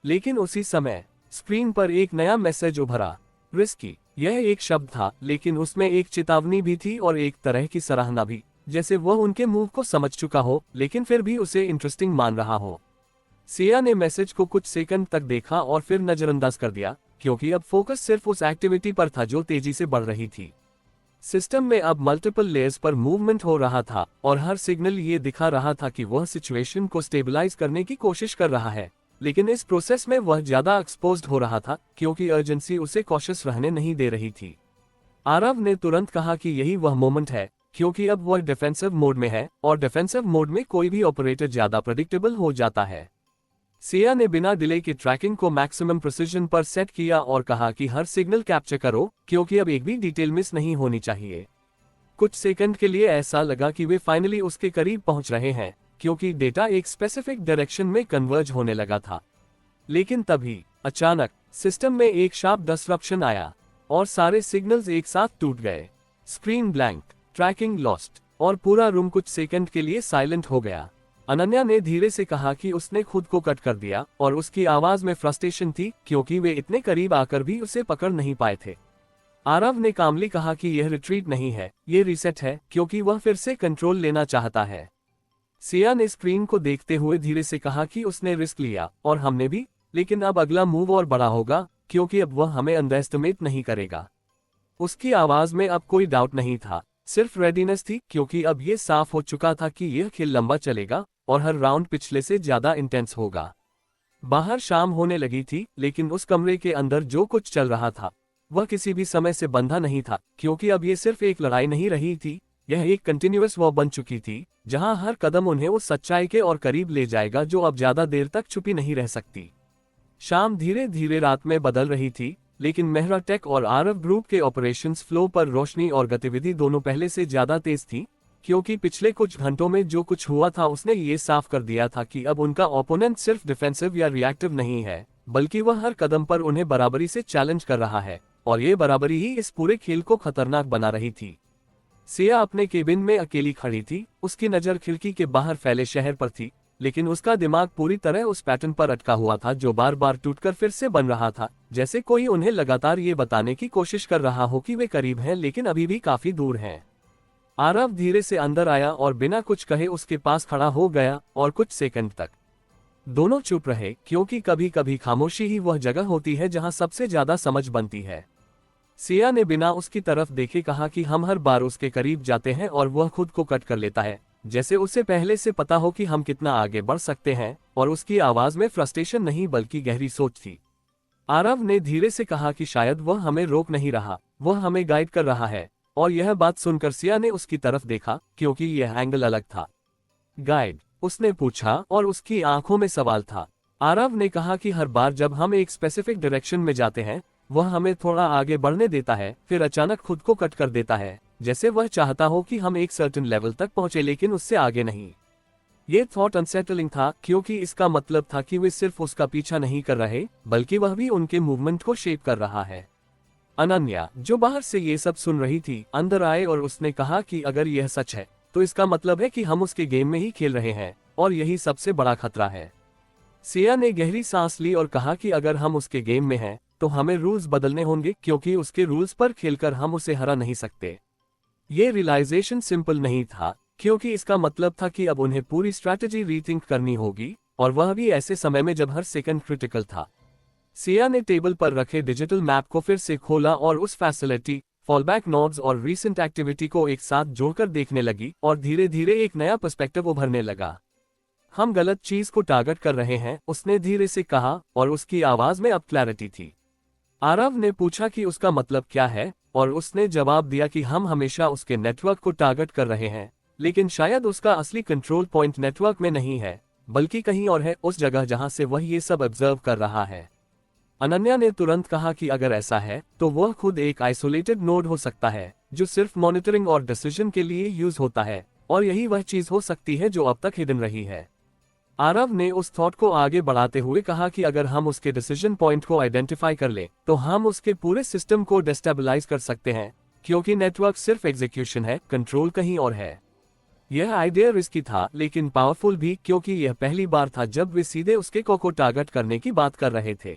लेकिन उसी समय स्क्रीन पर एक नया मैसेज उभरा, रिस्की। यह एक शब्द था, लेकिन उसमें एक चेतावनी भी थी और एक तरह की सराहना भी, जैसे वह उनके मूव को समझ चुका हो लेकिन फिर भी उसे इंटरेस्टिंग मान रहा हो। सिया ने मैसेज को कुछ सेकंड तक देखा और फिर नजरअंदाज कर दिया क्योंकि अब फोकस सिर्फ उस एक्टिविटी पर था जो तेजी से बढ़ रही थी। सिस्टम में अब मल्टीपल लेयर्स पर मूवमेंट हो रहा था और हर सिग्नल ये दिखा रहा था कि वह सिचुएशन को स्टेबलाइज करने की कोशिश कर रहा है, लेकिन इस प्रोसेस में वह ज्यादा एक्सपोज्ड हो रहा था क्योंकि अर्जेंसी उसे कॉशियस रहने नहीं दे रही थी। आरव ने तुरंत कहा कि यही वह मोमेंट है क्योंकि अब वह डिफेंसिव मोड में है और डिफेंसिव मोड में कोई भी ऑपरेटर ज्यादा प्रेडिक्टेबल हो जाता है। सिया ने बिना डिले की ट्रैकिंग को मैक्सिमम प्रिसिजन पर सेट किया और कहा कि हर सिग्नल कैप्चर करो क्योंकि अब एक भी डिटेल मिस नहीं होनी चाहिए। कुछ सेकंड के लिए ऐसा लगा कि वे फाइनली उसके करीब पहुंच रहे हैं क्योंकि डेटा एक स्पेसिफिक डायरेक्शन में कन्वर्ज होने लगा था। लेकिन तभी अचानक सिस्टम में एक शार्प डिसरप्शन आया और सारे सिग्नल्स एक साथ टूट गए। स्क्रीन ब्लैंक, ट्रैकिंग लॉस्ट और पूरा रूम कुछ सेकंड के लिए साइलेंट हो गया। अनन्या ने धीरे से कहा कि उसने खुद को कट कर दिया और उसकी आवाज में फ्रस्ट्रेशन थी क्योंकि वे इतने करीब आकर भी उसे पकड़ नहीं पाए थे। आरव ने कामली कहा कि यह रिट्रीट नहीं है, ये रीसेट है क्योंकि वह फिर से कंट्रोल लेना चाहता है। सिया ने स्क्रीन को देखते हुए धीरे से कहा कि उसने रिस्क लिया और हमने भी, लेकिन अब अगला मूव और बड़ा होगा क्योंकि अब वह हमें अंडरएस्टिमेट नहीं करेगा। उसकी आवाज में अब कोई डाउट नहीं था, सिर्फ रेडीनेस थी क्योंकि अब यह साफ हो चुका था कि यह खेल लंबा चलेगा और हर राउंड पिछले से ज्यादा इंटेंस होगा। बाहर शाम होने लगी थी, लेकिन उस कमरे के अंदर जो कुछ चल रहा था वह किसी भी समय से बंधा नहीं था क्योंकि अब यह सिर्फ एक लड़ाई नहीं रही थी, यह एक कंटिन्यूअस वॉर बन चुकी थी जहां हर कदम उन्हें उस सच्चाई के और करीब ले जाएगा जो अब ज्यादा देर तक छुपी नहीं रह सकती। शाम धीरे धीरे रात में बदल रही थी, लेकिन मेहरा टेक और आरव ग्रुप के ऑपरेशंस फ्लो पर रोशनी और गतिविधि दोनों पहले से ज्यादा तेज थी क्योंकि पिछले कुछ घंटों में जो कुछ हुआ था उसने ये साफ कर दिया था कि अब उनका ओपोनेंट सिर्फ डिफेंसिव या रिएक्टिव नहीं है, बल्कि वह हर कदम पर उन्हें बराबरी से चैलेंज कर रहा है और ये बराबरी ही इस पूरे खेल को खतरनाक बना रही थी। सिया अपने केबिन में अकेली खड़ी थी, उसकी नजर खिड़की के बाहर फैले शहर पर थी, लेकिन उसका दिमाग पूरी तरह उस पैटर्न पर अटका हुआ था जो बार बार टूटकर फिर से बन रहा था, जैसे कोई उन्हें लगातार ये बताने की कोशिश कर रहा हो कि वे करीब हैं लेकिन अभी भी काफी दूर हैं। आरव धीरे से अंदर आया और बिना कुछ कहे उसके पास खड़ा हो गया और कुछ सेकंड तक दोनों चुप रहे क्योंकि कभी कभी खामोशी ही वह जगह होती है जहां सबसे ज्यादा समझ बनती है। सिया ने बिना उसकी तरफ देखे कहा कि हम हर बार उसके करीब जाते हैं और वह खुद को कट कर लेता है, जैसे उसे पहले से पता हो कि हम कितना आगे बढ़ सकते हैं, और उसकी आवाज में फ्रस्ट्रेशन नहीं बल्कि गहरी सोच थी। आरव ने धीरे से कहा कि शायद वह हमें रोक नहीं रहा, वह हमें गाइड कर रहा है, और यह बात सुनकर सिया ने उसकी तरफ देखा क्योंकि यह एंगल अलग था। गाइड? उसने पूछा और उसकी आंखों में सवाल था। आरव ने कहा कि हर बार जब हम एक स्पेसिफिक डायरेक्शन में जाते हैं वह हमें थोड़ा आगे बढ़ने देता है, फिर अचानक खुद को कट कर देता है, जैसे वह चाहता हो कि हम एक सर्टेन लेवल तक पहुंचे लेकिन उससे आगे नहीं। ये थॉट अनसेटलिंग था क्योंकि इसका मतलब था कि वे सिर्फ उसका पीछा नहीं कर रहे बल्कि वह भी उनके मूवमेंट को शेप कर रहा है। अनन्या, जो बाहर से ये सब सुन रही थी, अंदर आए और उसने कहा कि अगर यह सच है तो इसका मतलब है कि हम उसके गेम में ही खेल रहे हैं और यही सबसे बड़ा खतरा है। सिया ने गहरी सांस ली और कहा कि अगर हम उसके गेम में हैं तो हमें रूल्स बदलने होंगे क्योंकि उसके रूल्स पर खेलकर हम उसे हरा नहीं सकते। ये रियलाइजेशन सिंपल नहीं था क्योंकि इसका मतलब था कि अब उन्हें पूरी स्ट्रैटेजी रीथिंक करनी होगी, और वह भी ऐसे समय में जब हर सेकंड क्रिटिकल था। सिया ने टेबल पर रखे डिजिटल मैप को फिर से खोला और उस फैसिलिटी, फॉलबैक नोड्स और रीसेंट एक्टिविटी को एक साथ जोड़कर देखने लगी और धीरे धीरे एक नया पर्सपेक्टिव उभरने लगा। हम गलत चीज को टारगेट कर रहे हैं, उसने धीरे से कहा, और उसकी आवाज में अब क्लैरिटी थी। आरव ने पूछा कि उसका मतलब क्या है, और उसने जवाब दिया कि हम हमेशा उसके नेटवर्क को टारगेट कर रहे हैं, लेकिन शायद उसका असली कंट्रोल पॉइंट नेटवर्क में नहीं है, बल्कि कहीं और है, उस जगह जहां से वह ये सब ऑब्जर्व कर रहा है। अनन्या ने तुरंत कहा कि अगर ऐसा है तो वह खुद एक आइसोलेटेड नोड हो सकता है जो सिर्फ मॉनिटरिंग और डिसीजन के लिए यूज होता है, और यही वह चीज हो सकती है जो अब तक हिडन रही है। आरव ने उस थॉट को आगे बढ़ाते हुए कहा कि अगर हम उसके डिसीजन पॉइंट को आइडेंटिफाई कर ले तो हम उसके पूरे सिस्टम को डिस्टेबलाइज कर सकते हैं, क्योंकि नेटवर्क सिर्फ एग्जीक्यूशन है, कंट्रोल कहीं और है। यह आइडिया रिस्की था लेकिन पावरफुल भी, क्योंकि यह पहली बार था जब वे सीधे उसके को टारगेट करने की बात कर रहे थे।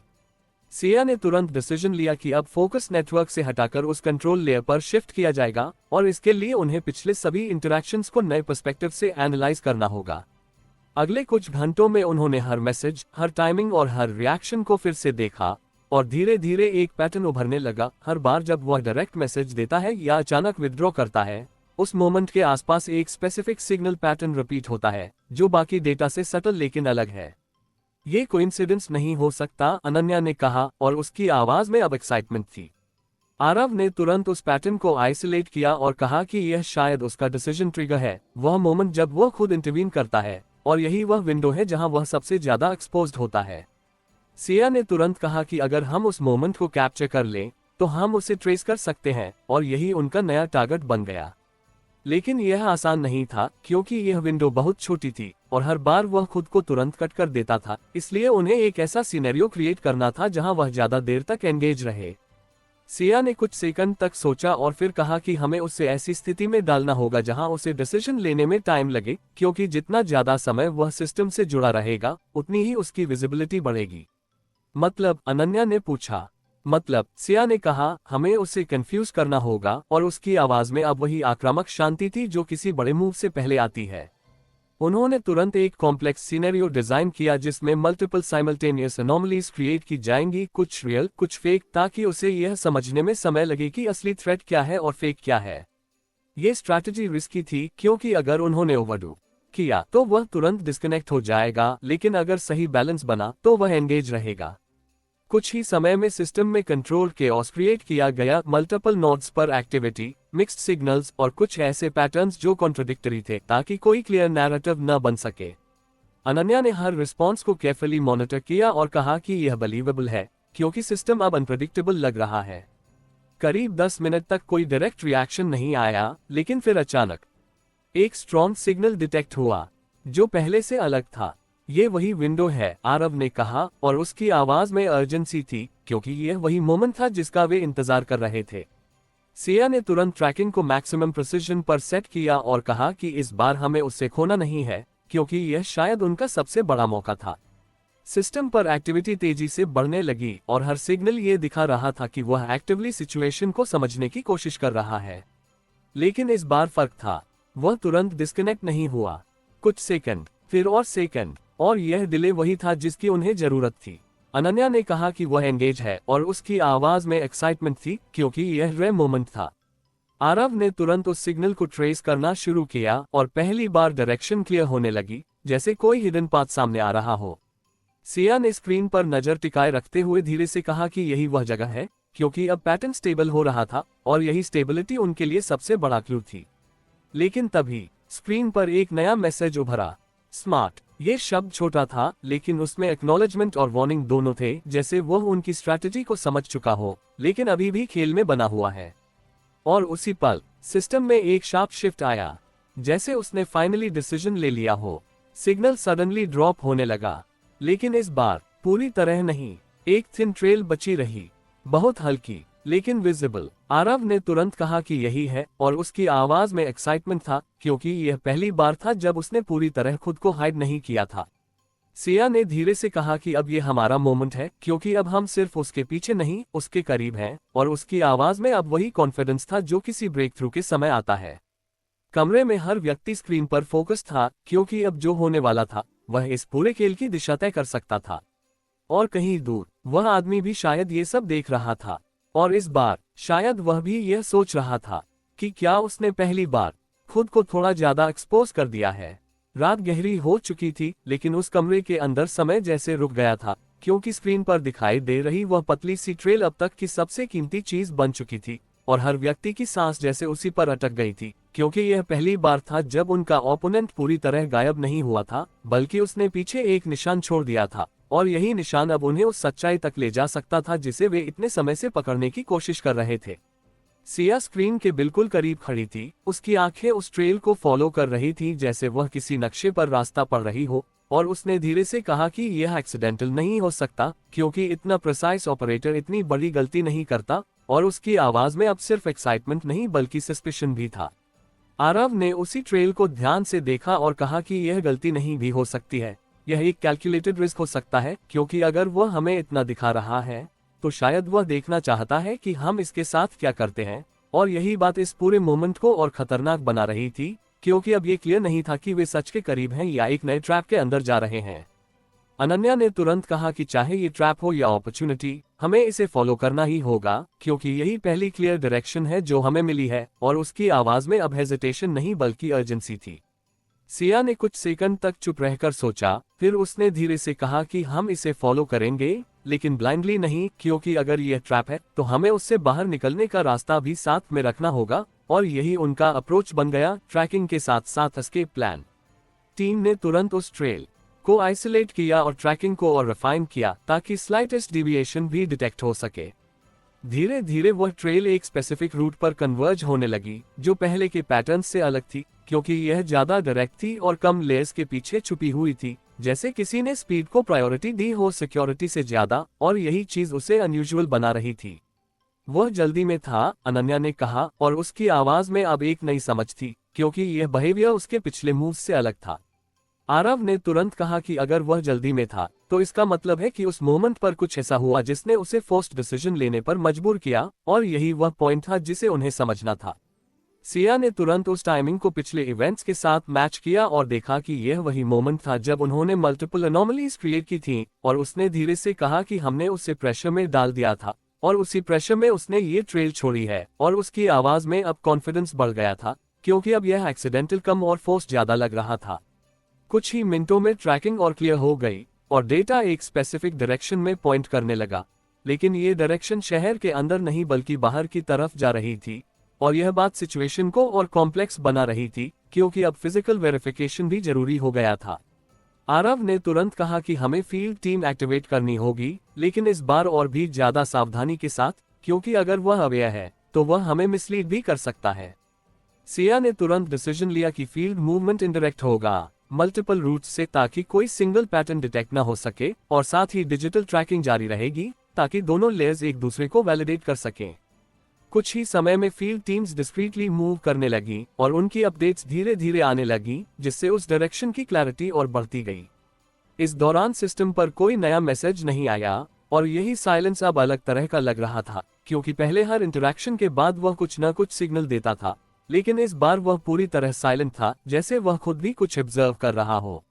सिया ने तुरंत डिसीजन लिया कि अब फोकस नेटवर्क से हटाकर उस कंट्रोल लेयर पर शिफ्ट किया जाएगा, और इसके लिए उन्हें पिछले सभी इंटरैक्शंस को नए पर्सपेक्टिव से एनालाइज करना होगा। अगले कुछ घंटों में उन्होंने हर मैसेज, हर टाइमिंग और हर रिएक्शन को फिर से देखा, और धीरे धीरे एक पैटर्न उभरने लगा। हर बार जब वह डायरेक्ट मैसेज देता है या अचानक विथड्रॉ करता है, उस मोमेंट के आसपास एक स्पेसिफिक सिग्नल पैटर्न रिपीट होता है जो बाकी डेटा से सटल लेकिन अलग है। ये कोइंसिडेंस नहीं हो सकता, अनन्या ने कहा, और उसकी आवाज में अब एक्साइटमेंट थी। आरव ने तुरंत उस पैटर्न को आइसोलेट किया और कहा कि यह शायद उसका डिसीजन ट्रिगर है, वह मोमेंट जब वह खुद इंटरवीन करता है, और यही वह विंडो है जहां वह सबसे ज्यादा एक्सपोज्ड होता है। सिया ने तुरंत कहा कि अगर हम उस मोमेंट को कैप्चर कर लें तो हम उसे ट्रेस कर सकते हैं, और यही उनका नया टारगेट बन गया। लेकिन यह आसान नहीं था, क्योंकि यह विंडो बहुत छोटी थी और हर बार वह खुद को तुरंत कट कर देता था, इसलिए उन्हें एक ऐसा सिनेरियो क्रिएट करना था जहां वह ज्यादा देर तक एंगेज रहे। सिया ने कुछ सेकंड तक सोचा और फिर कहा कि हमें उसे ऐसी स्थिति में डालना होगा जहां उसे डिसीजन लेने में टाइम लगे, क्योंकि जितना ज्यादा समय वह सिस्टम से जुड़ा रहेगा उतनी ही उसकी विजिबिलिटी बढ़ेगी। मतलब, अनन्या ने पूछा। मतलब, सिया ने कहा, हमें उसे कंफ्यूज करना होगा, और उसकी आवाज में अब वही आक्रामक शांति थी जो किसी बड़े मूव से पहले आती है। उन्होंने तुरंत एक कॉम्प्लेक्स सिनेरियो डिजाइन किया जिसमें मल्टीपल साइमल्टेनियस अनोमलीज क्रिएट की जाएंगी, कुछ रियल कुछ फेक, ताकि उसे यह समझने में समय लगे कि असली थ्रेट क्या है और फेक क्या है। ये स्ट्रैटेजी रिस्की थी, क्योंकि अगर उन्होंने ओवरडू किया तो वह तुरंत डिस्कनेक्ट हो जाएगा, लेकिन अगर सही बैलेंस बना तो वह एंगेज रहेगा। कुछ ही समय में सिस्टम में कंट्रोल केओस क्रिएट किया गया, मल्टीपल नोड्स पर एक्टिविटी, मिक्स्ड सिग्नल्स और कुछ ऐसे पैटर्न्स जो कॉन्ट्रडिक्टरी थे, ताकि कोई क्लियर नैरेटिव न बन सके। अनन्या ने हर रिस्पॉन्स को केयरफुली मॉनिटर किया और कहा कि यह बिलीवेबल है, क्योंकि सिस्टम अब अनप्रेडिक्टेबल लग रहा है। करीब 10 मिनट तक कोई डायरेक्ट रिएक्शन नहीं आया, लेकिन फिर अचानक एक स्ट्रॉन्ग सिग्नल डिटेक्ट हुआ जो पहले से अलग था। ये वही विंडो है, आरव ने कहा, और उसकी आवाज में अर्जेंसी थी, क्योंकि यह वही मोमेंट था जिसका वे इंतजार कर रहे थे। सिया ने तुरंत ट्रैकिंग को मैक्सिमम प्रिसिजन पर सेट किया और कहा कि इस बार हमें उससे खोना नहीं है, क्योंकि यह शायद उनका सबसे बड़ा मौका था। सिस्टम पर एक्टिविटी तेजी से बढ़ने लगी और हर सिग्नल ये दिखा रहा था कि वह एक्टिवली सिचुएशन को समझने की कोशिश कर रहा है। लेकिन इस बार फर्क था, वह तुरंत डिस्कनेक्ट नहीं हुआ। कुछ सेकंड, फिर और सेकंड, और यह डिले वही था जिसकी उन्हें जरूरत थी। अनन्या ने कहा कि वह एंगेज है, और उसकी आवाज में एक्साइटमेंट थी, क्योंकि यह रेयर मोमेंट था। आरव ने तुरंत उस सिग्नल को ट्रेस करना शुरू किया और पहली बार डायरेक्शन क्लियर होने लगी, जैसे कोई हिडन पाथ सामने आ रहा हो। सिया ने स्क्रीन पर नजर टिकाए रखते हुए धीरे से कहा कि यही वह जगह है, क्योंकि अब पैटर्न स्टेबल हो रहा था और यही स्टेबिलिटी उनके लिए सबसे बड़ा क्लू थी। लेकिन तभी स्क्रीन पर एक नया मैसेज उभरा, स्मार्ट। ये शब्द छोटा था, लेकिन उसमें एक्नॉलेजमेंट और वार्निंग दोनों थे, जैसे वह उनकी स्ट्रैटेजी को समझ चुका हो, लेकिन अभी भी खेल में बना हुआ है। और उसी पल सिस्टम में एक शार्प शिफ्ट आया, जैसे उसने फाइनली डिसीजन ले लिया हो। सिग्नल सडनली ड्रॉप होने लगा, लेकिन इस बार पूरी तरह नहीं। एक थिन ट्रेल बची रही, बहुत हल्की लेकिन विजिबल। आरव ने तुरंत कहा कि यही है, और उसकी आवाज में एक्साइटमेंट था, क्योंकि यह पहली बार था जब उसने पूरी तरह खुद को हाइड नहीं किया था। सिया ने धीरे से कहा कि अब यह हमारा मोमेंट है, क्योंकि अब हम सिर्फ उसके पीछे नहीं, उसके करीब हैं, और उसकी आवाज में अब वही कॉन्फिडेंस था जो किसी ब्रेक थ्रू के समय आता है। कमरे में हर व्यक्ति स्क्रीन पर फोकस था, क्योंकि अब जो होने वाला था वह इस पूरे खेल की दिशा तय कर सकता था। और कहीं दूर वह आदमी भी शायद ये सब देख रहा था, और इस बार शायद वह भी यह सोच रहा था कि क्या उसने पहली बार खुद को थोड़ा ज्यादा एक्सपोज कर दिया है। रात गहरी हो चुकी थी, लेकिन उस कमरे के अंदर समय जैसे रुक गया था, क्योंकि स्क्रीन पर दिखाई दे रही वह पतली सी ट्रेल अब तक की सबसे कीमती चीज बन चुकी थी और हर व्यक्ति की सांस जैसे उसी पर अटक गई थी, क्योंकि यह पहली बार था जब उनका ओपोनेंट पूरी तरह गायब नहीं हुआ था, बल्कि उसने पीछे एक निशान छोड़ दिया था और यही निशान अब उन्हें उस सच्चाई तक ले जा सकता था जिसे वे इतने समय से पकड़ने की कोशिश कर रहे थे। सिया स्क्रीन के बिल्कुल करीब खड़ी थी, उसकी आंखें उस ट्रेल को फॉलो कर रही थी जैसे वह किसी नक्शे पर रास्ता पड़ रही हो, और उसने धीरे से कहा कि यह एक्सीडेंटल नहीं हो सकता, क्योंकि इतना प्रिसाइज ऑपरेटर इतनी बड़ी गलती नहीं करता, और उसकी आवाज में अब सिर्फ एक्साइटमेंट नहीं बल्कि सस्पिशन भी था। आरव ने उसी ट्रेल को ध्यान से देखा और कहा कि यह गलती नहीं भी हो सकती है, यह एक कैलकुलेटेड रिस्क हो सकता है, क्योंकि अगर वह हमें इतना दिखा रहा है तो शायद वह देखना चाहता है कि हम इसके साथ क्या करते हैं, और यही बात इस पूरे मोमेंट को और खतरनाक बना रही थी, क्योंकि अब ये क्लियर नहीं था कि वे सच के करीब हैं या एक नए ट्रैप के अंदर जा रहे हैं। अनन्या ने तुरंत कहा कि चाहे ये ट्रैप हो या अपॉर्चुनिटी, हमें इसे फॉलो करना ही होगा, क्योंकि यही पहली क्लियर डायरेक्शन है जो हमें मिली है, और उसकी आवाज में अब हेजिटेशन नहीं बल्कि अर्जेंसी थी। सिया ने कुछ सेकंड तक चुप रहकर सोचा, फिर उसने धीरे से कहा कि हम इसे फॉलो करेंगे, लेकिन ब्लाइंडली नहीं, क्योंकि अगर यह ट्रैप है तो हमें उससे बाहर निकलने का रास्ता भी साथ में रखना होगा, और यही उनका अप्रोच बन गया, ट्रैकिंग के साथ साथ एस्केप प्लान। टीम ने तुरंत उस ट्रेल को आइसोलेट किया और ट्रैकिंग को और रिफाइन किया ताकि स्लाइटेस्ट डिविएशन भी डिटेक्ट हो सके। धीरे धीरे वह ट्रेल एक स्पेसिफिक रूट पर कन्वर्ज होने लगी, जो पहले के पैटर्न से अलग थी, क्योंकि यह ज्यादा डायरेक्ट थी और कम लेयर्स के पीछे छुपी हुई थी, जैसे किसी ने स्पीड को प्रायोरिटी दी हो सिक्योरिटी से ज्यादा, और यही चीज उसे अनयूजुअल बना रही थी। वह जल्दी में था, अनन्या ने कहा, और उसकी आवाज में अब एक नई समझ थी, क्योंकि यह बिहेवियर उसके पिछले मूव से अलग था। आरव ने तुरंत कहा कि अगर वह जल्दी में था तो इसका मतलब है कि उस मोमेंट पर कुछ ऐसा हुआ जिसने उसे फोर्स्ड डिसीजन लेने पर मजबूर किया, और यही वह पॉइंट था जिसे उन्हें समझना था। सिया ने तुरंत उस टाइमिंग को पिछले इवेंट्स के साथ मैच किया और देखा कि यह वही मोमेंट था जब उन्होंने मल्टीपल अनोमलीज क्रिएट की थी, और उसने धीरे से कहा कि हमने उसे प्रेशर में डाल दिया था और उसी प्रेशर में उसने ये ट्रेल छोड़ी है, और उसकी आवाज में अब कॉन्फिडेंस बढ़ गया था, क्योंकि अब यह एक्सीडेंटल कम और फोर्स ज्यादा लग रहा था। कुछ ही मिनटों में ट्रैकिंग और क्लियर हो गई और डेटा एक स्पेसिफिक डायरेक्शन में पॉइंट करने लगा, लेकिन ये डायरेक्शन शहर के अंदर नहीं बल्कि बाहर की तरफ जा रही थी, और यह बात सिचुएशन को और कॉम्प्लेक्स बना रही थी, क्योंकि अब फिजिकल वेरिफिकेशन भी जरूरी हो गया था। आरव ने तुरंत कहा कि हमें फील्ड टीम एक्टिवेट करनी होगी, लेकिन इस बार और भी ज्यादा सावधानी के साथ, क्योंकि अगर वह अवेयर है तो वह हमें मिसलीड भी कर सकता है। सिया ने तुरंत डिसीजन लिया कि फील्ड मूवमेंट इंडायरेक्ट होगा, मल्टीपल रूट्स से, ताकि कोई सिंगल पैटर्न डिटेक्ट न हो सके, और साथ ही डिजिटल ट्रैकिंग जारी रहेगी ताकि दोनों लेयर्स एक दूसरे को वैलिडेट कर सकें। कुछ ही समय में फील्ड टीम्स डिस्क्रीटली मूव करने लगी और उनकी अपडेट्स धीरे धीरे आने लगी, जिससे उस डायरेक्शन की क्लैरिटी और बढ़ती गई। इस दौरान सिस्टम पर कोई नया मैसेज नहीं आया, और यही साइलेंस अब अलग तरह का लग रहा था, क्योंकि पहले हर इंटरैक्शन के बाद वह कुछ न कुछ सिग्नल देता था, लेकिन इस बार वह पूरी तरह साइलेंट था, जैसे वह खुद भी कुछ ऑब्जर्व कर रहा हो।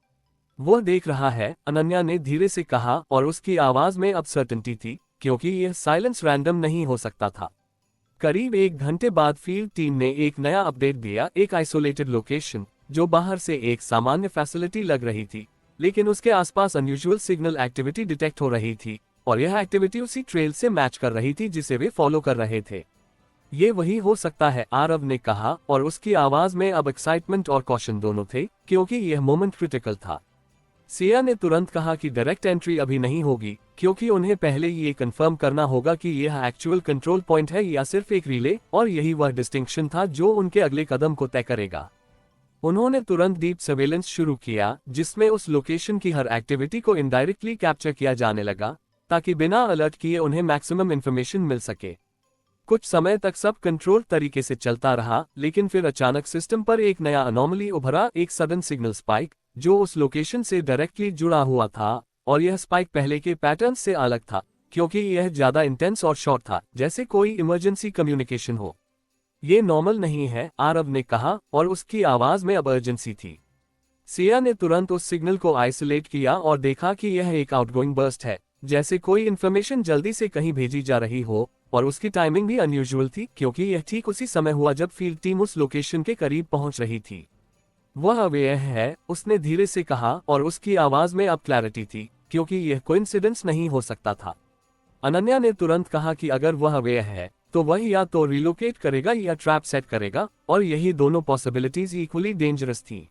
वह देख रहा है, अनन्या ने धीरे से कहा, और उसकी आवाज में अब सर्टेनिटी थी, क्योंकि यह साइलेंस रैंडम नहीं हो सकता था। करीब 1 घंटे बाद फील्ड टीम ने एक नया अपडेट दिया, एक आइसोलेटेड लोकेशन जो बाहर से एक सामान्य फैसिलिटी लग रही थी, लेकिन उसके आसपास अनयूजुअल सिग्नल एक्टिविटी डिटेक्ट हो रही थी, और यह एक्टिविटी उसी ट्रेल से मैच कर रही थी जिसे वे फॉलो कर रहे थे। ये वही हो सकता है, आरव ने कहा, और उसकी आवाज में अब एक्साइटमेंट और कॉशन दोनों थे, क्योंकि यह मोमेंट क्रिटिकल था। सिया ने तुरंत कहा कि डायरेक्ट एंट्री अभी नहीं होगी, क्योंकि उन्हें पहले ये कंफर्म करना होगा कि यह एक्चुअल कंट्रोल पॉइंट है या सिर्फ एक रिले, और यही वह डिस्टिंक्शन था जो उनके अगले कदम को तय करेगा। उन्होंने तुरंत डीप सर्वेलेंस शुरू किया, जिसमें उस लोकेशन की हर एक्टिविटी को इनडायरेक्टली कैप्चर किया जाने लगा, ताकि बिना अलर्ट किए उन्हें मैक्सिमम इन्फॉर्मेशन मिल सके। कुछ समय तक सब कंट्रोल तरीके से चलता रहा, लेकिन फिर अचानक सिस्टम पर एक नया अनोमली उभरा, एक सडन सिग्नल स्पाइक जो उस लोकेशन से डायरेक्टली जुड़ा हुआ था, और यह स्पाइक पहले के पैटर्न से अलग था, क्योंकि यह ज्यादा इंटेंस और शॉर्ट था, जैसे कोई इमरजेंसी कम्युनिकेशन हो। ये नॉर्मल नहीं है, आरव ने कहा, और उसकी आवाज में अब अर्जेंसी थी। सिया ने तुरंत उस सिग्नल को आइसोलेट किया और देखा कि यह एक आउटगोइंग बर्स्ट है, जैसे कोई इन्फॉर्मेशन जल्दी से कहीं भेजी जा रही हो, और उसकी टाइमिंग भी अनयूजुअल थी, क्योंकि यह ठीक उसी समय हुआ जब फील्ड टीम उस लोकेशन के करीब पहुंच रही थी। वह अवेयर है, उसने धीरे से कहा, और उसकी आवाज में अब क्लैरिटी थी, क्योंकि यह कोइंसिडेंस नहीं हो सकता था। अनन्या ने तुरंत कहा कि अगर वह अवेयर है तो वह या तो रिलोकेट करेगा या ट्रैप सेट करेगा, और यही दोनों पॉसिबिलिटीज इक्वली डेंजरस थी।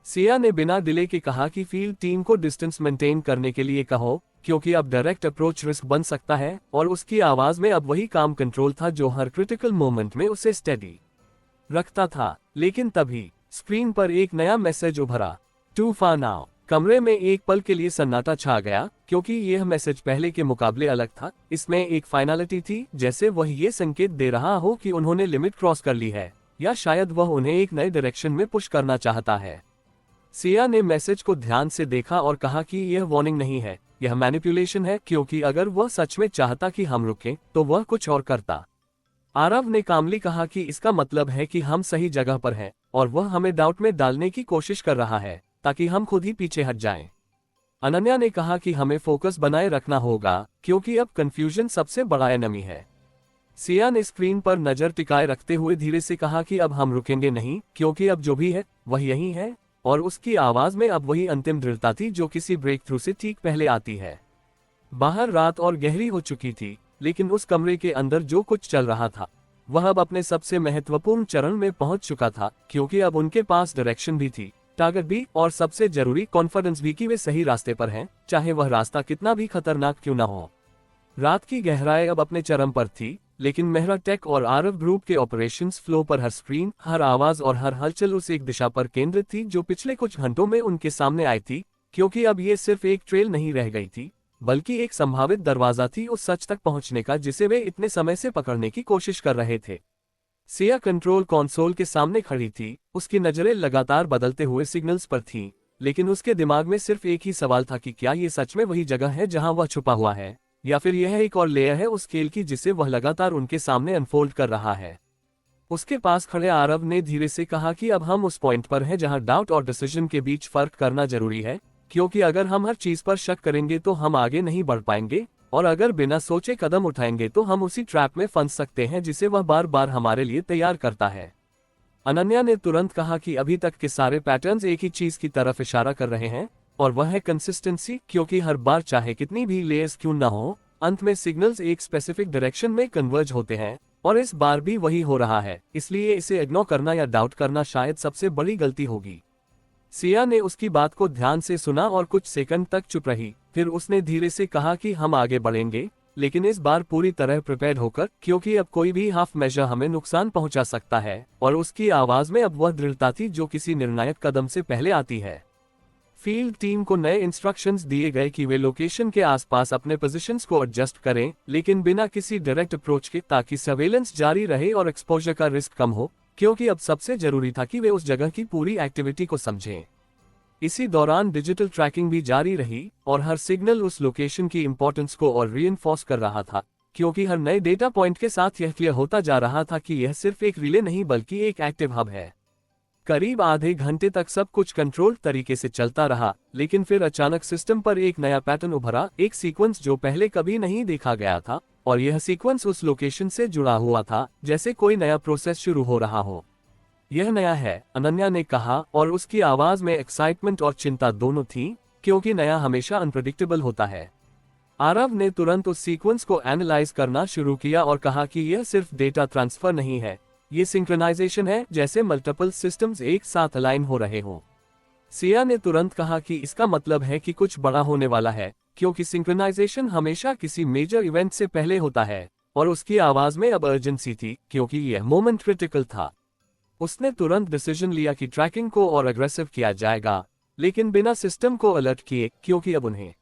सिया ने बिना डिले के कहा कि फील्ड टीम को डिस्टेंस मेंटेन करने के लिए कहो, क्योंकि अब डायरेक्ट अप्रोच रिस्क बन सकता है, और उसकी आवाज में अब वही काम कंट्रोल था जो हर क्रिटिकल मोमेंट में उसे स्टेडी रखता था। लेकिन तभी स्क्रीन पर एक नया मैसेज उभरा, टू फार नाउ। कमरे में एक पल के लिए सन्नाटा छा गया, क्योंकि यह मैसेज पहले के मुकाबले अलग था। इसमें एक फाइनलिटी थी, जैसे वह ये संकेत दे रहा हो कि उन्होंने लिमिट क्रॉस कर ली है, या शायद वह उन्हें एक नए डायरेक्शन में पुश करना चाहता है। सिया ने मैसेज को ध्यान से देखा और कहा कि यह वार्निंग नहीं है, यह मैनिपुलेशन है, क्योंकि अगर वह सच में चाहता कि हम रुकें तो वह कुछ और करता। आरव ने कामली कहा कि इसका मतलब है कि हम सही जगह पर हैं, और वह हमें डाउट में डालने की कोशिश कर रहा है ताकि हम खुद ही पीछे हट जाएं। अनन्या ने कहा कि हमें फोकस बनाए रखना होगा, क्योंकि अब कंफ्यूजन सबसे बड़ा एनिमी है। सिया ने स्क्रीन पर नजर टिकाए रखते हुए धीरे से कहा कि अब हम रुकेंगे नहीं, क्योंकि अब जो भी है वह यही है, और उसकी आवाज में अब वही अंतिम दृढ़ता थी जो किसी ब्रेक थ्रू से ठीक पहले आती है। बाहर रात और गहरी हो चुकी थी, लेकिन उस कमरे के अंदर जो कुछ चल रहा था वह अब अपने सबसे महत्वपूर्ण चरण में पहुंच चुका था, क्योंकि अब उनके पास डायरेक्शन भी थी, टारगेट भी, और सबसे जरूरी कॉन्फिडेंस भी कि वे सही रास्ते पर हैं, चाहे वह रास्ता कितना भी खतरनाक क्यों न हो। रात की गहराई अब अपने चरम पर थी, लेकिन मेहरा टेक और आरव ग्रुप के ऑपरेशंस फ्लो पर हर स्क्रीन, हर आवाज और हर हलचल उस एक दिशा पर केंद्रित थी जो पिछले कुछ घंटों में उनके सामने आई थी, क्योंकि अब ये सिर्फ एक ट्रेल नहीं रह गई थी, बल्कि एक संभावित दरवाजा थी उस सच तक पहुंचने का जिसे वे इतने समय से पकड़ने की कोशिश कर रहे थे। सिया कंट्रोल कंसोल के सामने खड़ी थी, उसकी नजरें लगातार बदलते हुए सिग्नल्स पर थीं, लेकिन उसके दिमाग में सिर्फ एक ही सवाल था कि क्या ये सच में वही जगह है जहां वह छुपा हुआ है, या फिर यह एक और लेयर है उस खेल की जिसे वह लगातार उनके सामने अनफोल्ड कर रहा है। उसके पास खड़े आरव ने धीरे से कहा कि अब हम उस पॉइंट पर हैं जहां डाउट और डिसीजन के बीच फर्क करना जरूरी है, क्योंकि अगर हम हर चीज पर शक करेंगे तो हम आगे नहीं बढ़ पाएंगे, और अगर बिना सोचे कदम उठाएंगे तो हम उसी ट्रैप में फंस सकते हैं जिसे वह बार बार हमारे लिए तैयार करता है। अनन्या ने तुरंत कहा कि अभी तक के सारे पैटर्न्स एक ही चीज की तरफ इशारा कर रहे हैं, और वह है कंसिस्टेंसी, क्योंकि हर बार चाहे कितनी भी लेयर्स क्यों न हो, अंत में सिग्नल्स एक स्पेसिफिक डायरेक्शन में कन्वर्ज होते हैं, और इस बार भी वही हो रहा है, इसलिए इसे इग्नोर करना या डाउट करना शायद सबसे बड़ी गलती होगी। सिया ने उसकी बात को ध्यान से सुना और कुछ सेकंड तक चुप रही, फिर उसने धीरे से कहा कि हम आगे बढ़ेंगे, लेकिन इस बार पूरी तरह प्रिपेयर्ड होकर, क्योंकि अब कोई भी हाफ मेजर हमें नुकसान पहुंचा सकता है, और उसकी आवाज में अब वह दृढ़ता थी जो किसी निर्णायक कदम से पहले आती है। फील्ड टीम को नए इंस्ट्रक्शंस दिए गए कि वे लोकेशन के आसपास अपने पोजीशंस को एडजस्ट करें, लेकिन बिना किसी डायरेक्ट अप्रोच के, ताकि सर्वेलेंस जारी रहे और एक्सपोजर का रिस्क कम हो, क्योंकि अब सबसे जरूरी था कि वे उस जगह की पूरी एक्टिविटी को समझें। इसी दौरान डिजिटल ट्रैकिंग भी जारी रही, और हर सिग्नल उस लोकेशन की इंपॉर्टेंस को और रीइंफोर्स कर रहा था, क्योंकि हर नए डेटा पॉइंट के साथ यह क्लियर होता जा रहा था कि यह सिर्फ एक रिले नहीं बल्कि एक एक्टिव हब है। करीब आधे घंटे तक सब कुछ कंट्रोल्ड तरीके से चलता रहा, लेकिन फिर अचानक सिस्टम पर एक नया पैटर्न उभरा, एक सीक्वेंस जो पहले कभी नहीं देखा गया था, और यह सीक्वेंस उस लोकेशन से जुड़ा हुआ था जैसे कोई नया प्रोसेस शुरू हो रहा हो। यह नया है, अनन्या ने कहा, और उसकी आवाज में एक्साइटमेंट और चिंता दोनों थी, क्योंकि नया हमेशा अनप्रेडिक्टेबल होता है। आरव ने तुरंत उस सीक्वेंस को एनालाइज करना शुरू किया और कहा कि यह सिर्फ डेटा ट्रांसफर नहीं है, ये सिंक्रोनाइजेशन है, जैसे मल्टीपल सिस्टम्स एक साथ अलाइन हो रहे हों। सिया ने तुरंत कहा कि इसका मतलब है कि कुछ बड़ा होने वाला है, क्योंकि सिंक्रोनाइजेशन हमेशा किसी मेजर इवेंट से पहले होता है, और उसकी आवाज में अब अर्जेंसी थी, क्योंकि यह मोमेंट क्रिटिकल था। उसने तुरंत डिसीजन लिया कि ट्रैकिंग को और अग्रेसिव किया जाएगा, लेकिन बिना सिस्टम को अलर्ट किए, क्योंकि अब उन्हें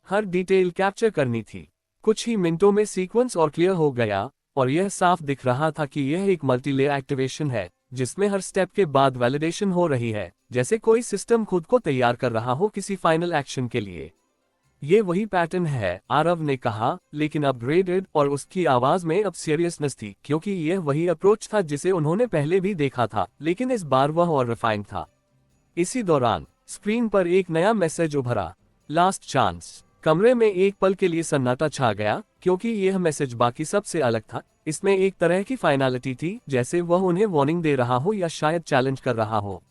हर डिटेल कैप्चर करनी थी। कुछ ही मिनटों में सीक्वेंस और क्लियर हो गया, और यह साफ दिख रहा था कि यह एक मल्टीलेयर एक्टिवेशन है, जिसमें हर स्टेप के बाद वैलिडेशन हो रही है, जैसे कोई सिस्टम खुद को तैयार कर रहा हो किसी फाइनल एक्शन के लिए। ये वही पैटर्न है, आरव ने कहा, लेकिन अपग्रेडेड, और उसकी आवाज में अब सीरियसनेस थी, क्योंकि यह वही अप्रोच था जिसे उन्होंने पहले भी देखा था, लेकिन इस बार वह और रिफाइंड था। इसी दौरान स्क्रीन पर एक नया मैसेज उभरा, लास्ट चांस। कमरे में एक पल के लिए सन्नाटा छा गया, क्योंकि यह मैसेज बाकी सबसे अलग था। इसमें एक तरह की फाइनलिटी थी, जैसे वह उन्हें वार्निंग दे रहा हो या शायद चैलेंज कर रहा हो।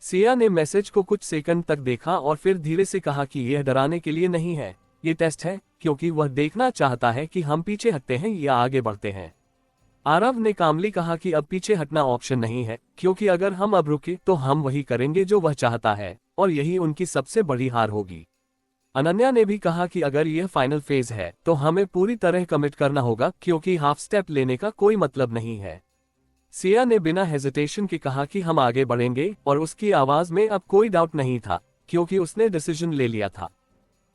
सिया ने मैसेज को कुछ सेकंड तक देखा और फिर धीरे से कहा कि यह डराने के लिए नहीं है, ये टेस्ट है, क्योंकि वह देखना चाहता है कि हम पीछे हटते हैं या आगे बढ़ते हैं। आरव ने कामली कहा कि अब पीछे हटना ऑप्शन नहीं है, क्योंकि अगर हम अब रुके तो हम वही करेंगे जो वह चाहता है, और यही उनकी सबसे बड़ी हार होगी। अनन्या ने भी कहा कि अगर यह फाइनल फेज है तो हमें पूरी तरह कमिट करना होगा, क्योंकि हाफ स्टेप लेने का कोई मतलब नहीं है। सिया ने बिना हेजिटेशन के कहा कि हम आगे बढ़ेंगे, और उसकी आवाज में अब कोई डाउट नहीं था, क्योंकि उसने डिसीजन ले लिया था।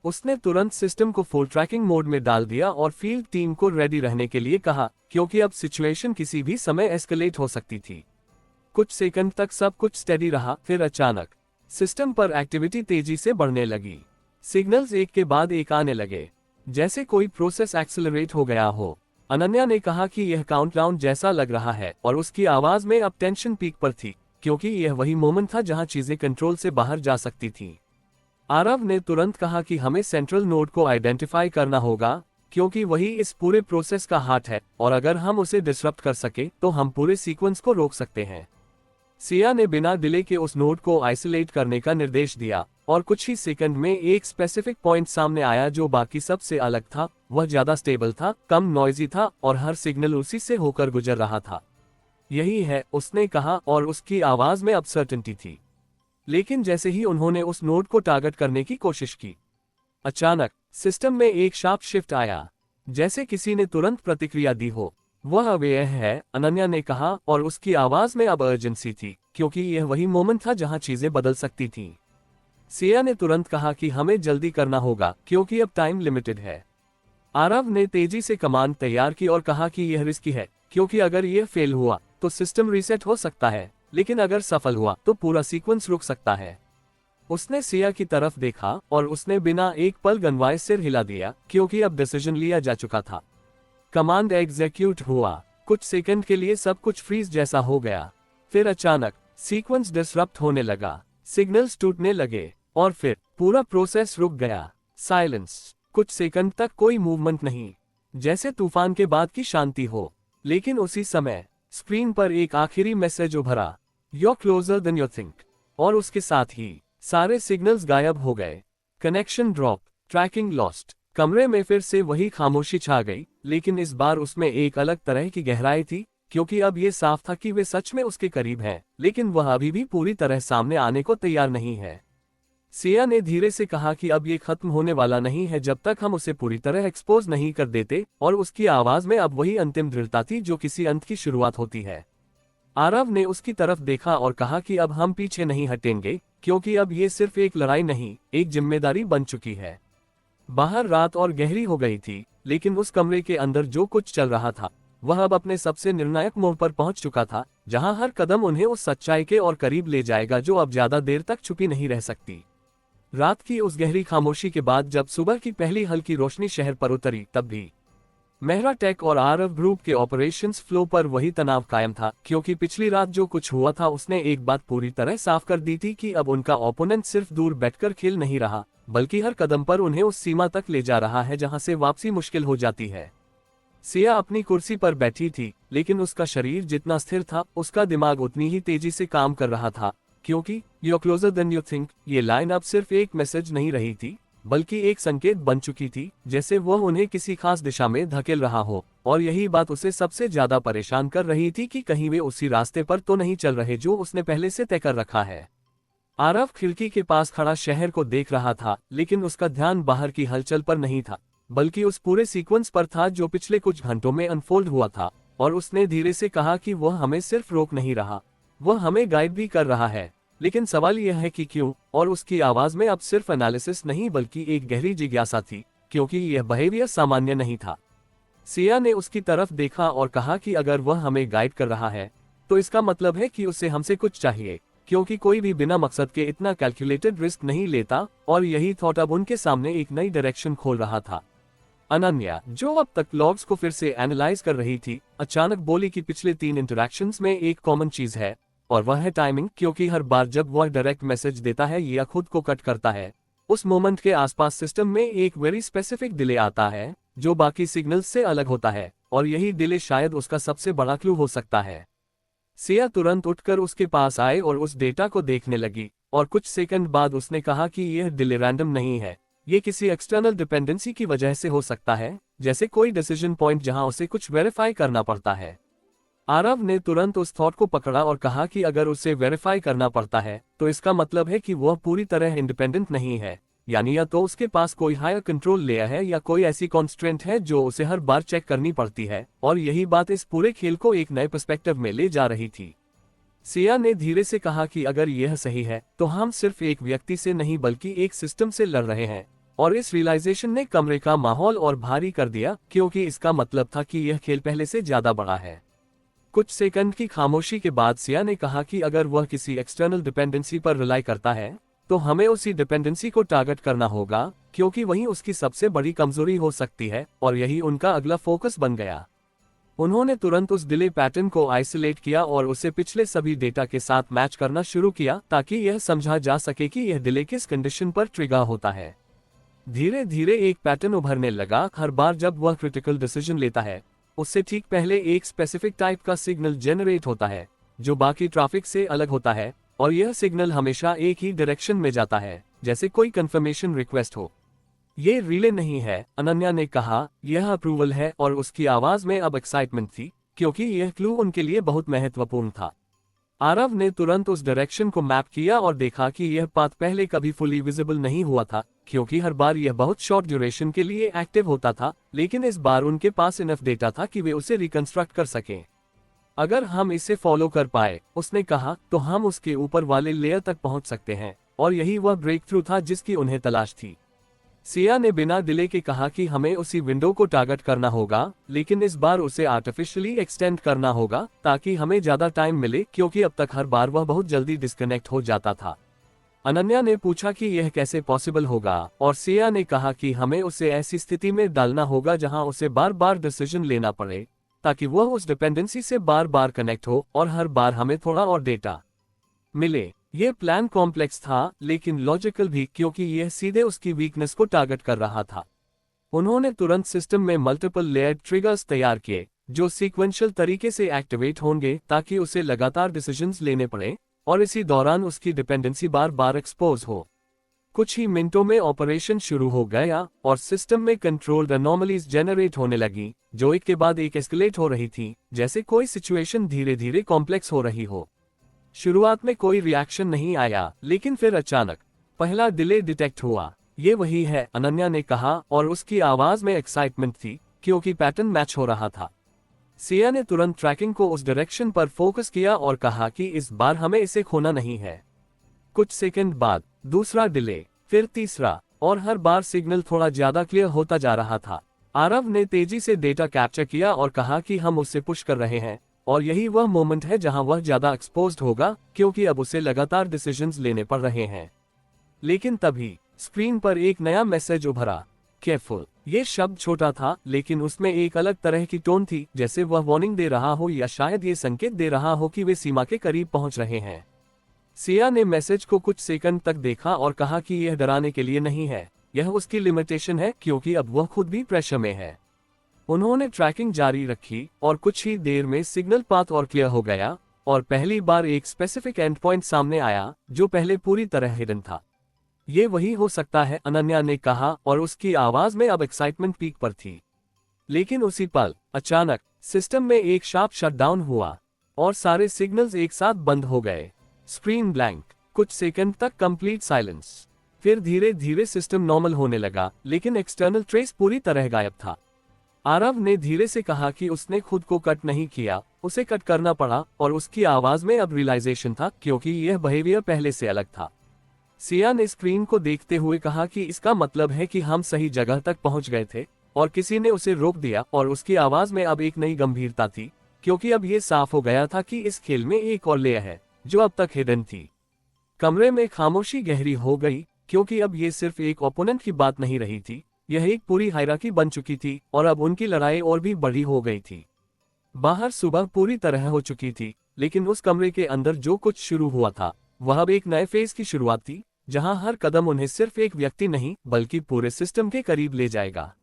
उसने तुरंत सिस्टम को फुल ट्रैकिंग मोड में डाल दिया और फील्ड टीम को रेडी रहने के लिए कहा, क्योंकि अब सिचुएशन किसी भी समय एस्केलेट हो सकती थी। कुछ सेकंड तक सब कुछ स्टेडी रहा, फिर अचानक सिस्टम पर एक्टिविटी तेजी से बढ़ने लगी। सिग्नल्स एक के बाद एक आने लगे, जैसे कोई प्रोसेस एक्सेलरेट हो गया हो। अनन्या ने कहा कि यह काउंटडाउन जैसा लग रहा है, और उसकी आवाज में अब टेंशन पीक पर थी, क्योंकि यह वही मोमेंट था जहां चीजें कंट्रोल से बाहर जा सकती थीं। आरव ने तुरंत कहा कि हमें सेंट्रल नोड को आइडेंटिफाई करना होगा, क्योंकि वही इस पूरे प्रोसेस का हार्ट है, और अगर हम उसे डिसरप्ट कर सके तो हम पूरे सीक्वेंस को रोक सकते हैं। सिया ने बिना डिले के उस नोड को आइसोलेट करने का निर्देश दिया, और कुछ ही सेकंड में एक स्पेसिफिक पॉइंट सामने आया जो बाकी सब से अलग था। वह ज्यादा स्टेबल था, कम नॉइजी था, और हर सिग्नल उसी से होकर गुजर रहा था। यही है, उसने कहा, और उसकी आवाज में अब सर्टेनिटी थी। लेकिन जैसे ही उन्होंने उस नोड को टारगेट करने की कोशिश की, अचानक सिस्टम में एक शार्प शिफ्ट आया, जैसे किसी ने तुरंत प्रतिक्रिया दी हो। वह अब यह है, अनन्या ने कहा, और उसकी आवाज में अब अर्जेंसी थी, क्योंकि यह वही मोमेंट था जहां चीजें बदल सकती थीं। सिया ने तुरंत कहा कि हमें जल्दी करना होगा, क्योंकि अब टाइम लिमिटेड है। आरव ने तेजी से कमांड तैयार की और कहा कि यह रिस्की है, क्योंकि अगर यह फेल हुआ तो सिस्टम रीसेट हो सकता है, लेकिन अगर सफल हुआ तो पूरा सीक्वेंस रुक सकता है। उसने सिया की तरफ देखा, और उसने बिना एक पल गनवाए सिर हिला दिया, क्योंकि अब डिसीजन लिया जा चुका था। कमांड एग्जीक्यूट हुआ। कुछ सेकंड के लिए सब कुछ फ्रीज जैसा हो गया, फिर अचानक सीक्वेंस डिसरप्ट होने लगा, सिग्नल्स टूटने लगे, और फिर पूरा प्रोसेस रुक गया। साइलेंस। कुछ सेकंड तक कोई मूवमेंट नहीं, जैसे तूफान के बाद की शांति हो। लेकिन उसी समय स्क्रीन पर एक आखिरी मैसेज उभरा, "You're closer than you think", और उसके साथ ही सारे सिग्नल्स गायब हो गए। Connection drop, tracking lost. कमरे में फिर से वही खामोशी छा गई, लेकिन इस बार उसमें एक अलग तरह की गहराई थी, क्योंकि अब यह साफ था कि वे सच में उसके करीब हैं, लेकिन वह अभी भी पूरी तरह सामने आने को तैयार नहीं है। सिया ने धीरे से कहा कि अब ये खत्म होने वाला नहीं है जब तक हम उसे पूरी तरह एक्सपोज नहीं कर देते, और उसकी आवाज में अब वही अंतिम दृढ़ता थी जो किसी अंत की शुरुआत होती है। आरव ने उसकी तरफ देखा और कहा कि अब हम पीछे नहीं हटेंगे, क्योंकि अब ये सिर्फ एक लड़ाई नहीं, एक जिम्मेदारी बन चुकी है। बाहर रात और गहरी हो गई थी, लेकिन उस कमरे के अंदर जो कुछ चल रहा था वह अब अपने सबसे निर्णायक मोड़ पर पहुंच चुका था, जहां हर कदम उन्हें उस सच्चाई के और करीब ले जाएगा जो अब ज्यादा देर तक छुपी नहीं रह सकती। रात की उस गहरी खामोशी के बाद जब सुबह की पहली हल्की रोशनी शहर पर उतरी, तब भी मेहरा टेक और आरव ग्रुप के ऑपरेशंस फ्लो पर वही तनाव कायम था, क्योंकि पिछली रात जो कुछ हुआ था उसने एक बात पूरी तरह साफ कर दी थी कि अब उनका ओपोनेंट सिर्फ दूर बैठकर खेल नहीं रहा, बल्कि हर कदम पर उन्हें उस सीमा तक ले जा रहा है जहां से वापसी मुश्किल हो जाती है। सिया अपनी कुर्सी पर बैठी थी, लेकिन उसका शरीर जितना स्थिर था उसका दिमाग उतनी ही तेजी से काम कर रहा था, क्योंकि "You're closer than you think" ये लाइन अब सिर्फ एक मैसेज नहीं रही थी, बल्कि एक संकेत बन चुकी थी, जैसे वह उन्हें किसी खास दिशा में धकेल रहा हो। और यही बात उसे सबसे ज्यादा परेशान कर रही थी कि कहीं वे उसी रास्ते पर तो नहीं चल रहे जो उसने पहले से तय कर रखा है। आरव खिड़की के पास खड़ा शहर को देख रहा था, लेकिन उसका ध्यान बाहर की हलचल पर नहीं था, बल्कि उस पूरे सीक्वेंस पर था जो पिछले कुछ घंटों में अनफोल्ड हुआ था। और उसने धीरे से कहा कि वह हमें सिर्फ रोक नहीं रहा, वह हमें गाइड भी कर रहा है। लेकिन सवाल यह है कि क्यों? और उसकी आवाज में अब सिर्फ एनालिसिस नहीं बल्कि एक गहरी जिज्ञासा थी, क्योंकि यह बिहेवियर सामान्य नहीं था। सिया ने उसकी तरफ देखा और कहा कि अगर वह हमें गाइड कर रहा है तो इसका मतलब है कि उसे हमसे कुछ चाहिए, क्योंकि कोई भी बिना मकसद के इतना कैलकुलेटेड रिस्क नहीं लेता। और यही थॉट अब उनके सामने एक नई डायरेक्शन खोल रहा था। अनन्या, जो अब तक लॉग्स को फिर से एनालाइज कर रही थी, अचानक बोली कि पिछले 3 इंटरैक्शंस में एक कॉमन चीज है, और वह है टाइमिंग, क्योंकि हर बार जब वह डायरेक्ट मैसेज देता है या खुद को कट करता है, उस मोमेंट के आसपास सिस्टम में एक वेरी स्पेसिफिक डिले आता है जो बाकी सिग्नल्स से अलग होता है, और यही डिले शायद उसका सबसे बड़ा क्लू हो सकता है। सिया तुरंत उठकर उसके पास आए और उस डेटा को देखने लगी, और कुछ सेकंड बाद उसने कहा कि यह डिले रैंडम नहीं है, ये किसी एक्सटर्नल डिपेंडेंसी की वजह से हो सकता है, जैसे कोई डिसीजन पॉइंट जहां उसे कुछ वेरीफाई करना पड़ता है। आरव ने तुरंत उस थॉट को पकड़ा और कहा कि अगर उसे वेरीफाई करना पड़ता है तो इसका मतलब है कि वह पूरी तरह इंडिपेंडेंट नहीं है, यानी या तो उसके पास कोई हायर कंट्रोल लेयर है या कोई ऐसी कॉन्स्ट्रेंट है जो उसे हर बार चेक करनी पड़ती है, और यही बात इस पूरे खेल को एक नए पर्सपेक्टिव में ले जा रही थी। सिया ने धीरे से कहा कि अगर यह सही है तो हम सिर्फ एक व्यक्ति से नहीं बल्कि एक सिस्टम से लड़ रहे हैं, और इस रियलाइजेशन ने कमरे का माहौल और भारी कर दिया, क्योंकि इसका मतलब था कि यह खेल पहले से ज्यादा बड़ा है। कुछ सेकंड की खामोशी के बाद सिया ने कहा कि अगर वह किसी एक्सटर्नल डिपेंडेंसी पर रिलाई करता है तो हमें उसी डिपेंडेंसी को टारगेट करना होगा, क्योंकि वही उसकी सबसे बड़ी कमजोरी हो सकती है, और यही उनका अगला फोकस बन गया। उन्होंने तुरंत उस डिले पैटर्न को आइसोलेट किया और उसे पिछले सभी डेटा के साथ मैच करना शुरू किया ताकि यह समझा जा सके कि यह डिले किस कंडीशन पर ट्रिगर होता है। धीरे धीरे एक पैटर्न उभरने लगा। हर बार जब वह क्रिटिकल डिसीजन लेता है उससे ठीक पहले एक स्पेसिफिक टाइप का सिग्नल जेनरेट होता है जो बाकी ट्रैफिक से अलग होता है, और यह सिग्नल हमेशा एक ही डायरेक्शन में जाता है, जैसे कोई कंफर्मेशन रिक्वेस्ट हो। ये रिले नहीं है, अनन्या ने कहा, यह अप्रूवल है, और उसकी आवाज में अब एक्साइटमेंट थी, क्योंकि यह क्लू उनके लिए बहुत महत्वपूर्ण था। आरव ने तुरंत उस डायरेक्शन को मैप किया और देखा कि यह पाथ पहले कभी फुली विजिबल नहीं हुआ था, क्योंकि हर बार यह बहुत शॉर्ट ड्यूरेशन के लिए एक्टिव होता था, लेकिन इस बार उनके पास इनफ डेटा था कि वे उसे रिकंस्ट्रक्ट कर सकें। अगर हम इसे फॉलो कर पाए, उसने कहा, तो हम उसके ऊपर वाले लेयर तक पहुंच सकते हैं, और यही वह ब्रेक थ्रू था जिसकी उन्हें तलाश थी। सिया ने बिना डिले के कहा कि हमें उसी विंडो को टारगेट करना होगा, लेकिन इस बार उसे आर्टिफिशियली एक्सटेंड करना होगा ताकि हमें ज्यादा टाइम मिले, क्योंकि अब तक हर बार वह बहुत जल्दी डिस्कनेक्ट हो जाता था। अनन्या ने पूछा कि यह कैसे पॉसिबल होगा, और सिया ने कहा कि हमें उसे ऐसी स्थिति में डालना होगा जहां उसे बार बार डिसीजन लेना पड़े ताकि वह उस डिपेंडेंसी से बार बार कनेक्ट हो, और हर बार हमें थोड़ा और डेटा मिले। यह प्लान कॉम्प्लेक्स था लेकिन लॉजिकल भी, क्योंकि यह सीधे उसकी वीकनेस को टारगेट कर रहा था। उन्होंने तुरंत सिस्टम में मल्टीपल लेयर्ड ट्रिगर्स तैयार किए जो सीक्वेंशियल तरीके से एक्टिवेट होंगे ताकि उसे लगातार डिसीजंस लेने पड़े, और इसी दौरान उसकी डिपेंडेंसी बार बार एक्सपोज हो। कुछ ही मिनटों में ऑपरेशन शुरू हो गया और सिस्टम में कंट्रोल्ड अनोमलीज जेनरेट होने लगी, जो एक के बाद एक एस्केलेट हो रही थी, जैसे कोई सिचुएशन धीरे धीरे कॉम्प्लेक्स हो रही हो। शुरुआत में कोई रिएक्शन नहीं आया, लेकिन फिर अचानक पहला डिले डिटेक्ट हुआ। ये वही है, अनन्या ने कहा, और उसकी आवाज में एक्साइटमेंट थी, क्योंकि पैटर्न मैच हो रहा था। सिया ने तुरंत ट्रैकिंग को उस डायरेक्शन पर फोकस किया और कहा कि इस बार हमें इसे खोना नहीं है। कुछ सेकंड बाद दूसरा डिले, फिर तीसरा, और हर बार सिग्नल थोड़ा ज्यादा क्लियर होता जा रहा था। आरव ने तेजी से डेटा कैप्चर किया और कहा कि हम उसे पुश कर रहे हैं, और यही वह मोमेंट है जहां वह ज्यादा एक्सपोज्ड होगा, क्योंकि अब उसे लगातार डिसीजंस लेने पड़ रहे हैं। लेकिन तभी स्क्रीन पर एक नया मैसेज उभरा, केयरफुल। ये शब्द छोटा था, लेकिन उसमें एक अलग तरह की टोन थी, जैसे वह वार्निंग दे रहा हो या शायद ये संकेत दे रहा हो कि वे सीमा के करीब पहुंच रहे हैं। सिया ने मैसेज को कुछ सेकंड तक देखा और कहा कि यह डराने के लिए नहीं है, यह उसकी लिमिटेशन है, क्योंकि अब वह खुद भी प्रेशर में है। उन्होंने ट्रैकिंग जारी रखी और कुछ ही देर में सिग्नल पाथ और क्लियर हो गया, और पहली बार एक स्पेसिफिक एंड पॉइंट सामने आया जो पहले पूरी तरह हिडन था। ये वही हो सकता है, अनन्या ने कहा, और उसकी आवाज में अब एक्साइटमेंट पीक पर थी। लेकिन उसी पल अचानक सिस्टम में एक शार्प शटडाउन हुआ और सारे सिग्नल्स एक साथ बंद हो गए। स्क्रीन ब्लैंक, कुछ सेकंड तक कंप्लीट साइलेंस। फिर धीरे धीरे सिस्टम नॉर्मल होने लगा, लेकिन एक्सटर्नल ट्रेस पूरी तरह गायब था। आरव ने धीरे से कहा कि उसने खुद को कट नहीं किया, उसे कट करना पड़ा, और उसकी आवाज में अब रियलाइजेशन था, क्योंकि यह बिहेवियर पहले से अलग था। सिया ने स्क्रीन को देखते हुए कहा कि इसका मतलब है कि हम सही जगह तक पहुंच गए थे, और किसी ने उसे रोक दिया, और उसकी आवाज में अब एक नई गंभीरता थी, क्योंकि अब यह साफ हो गया था कि इस खेल में एक और लेयर है जो अब तक हिडन थी। कमरे में खामोशी गहरी हो गई, क्योंकि अब ये सिर्फ एक ओपोनेंट की बात नहीं रही थी, यह एक पूरी हायरार्की बन चुकी थी, और अब उनकी लड़ाई और भी बड़ी हो गई थी। बाहर सुबह पूरी तरह हो चुकी थी, लेकिन उस कमरे के अंदर जो कुछ शुरू हुआ था वह अब एक नए फेज की शुरुआत थी, जहां हर कदम उन्हें सिर्फ एक व्यक्ति नहीं बल्कि पूरे सिस्टम के करीब ले जाएगा।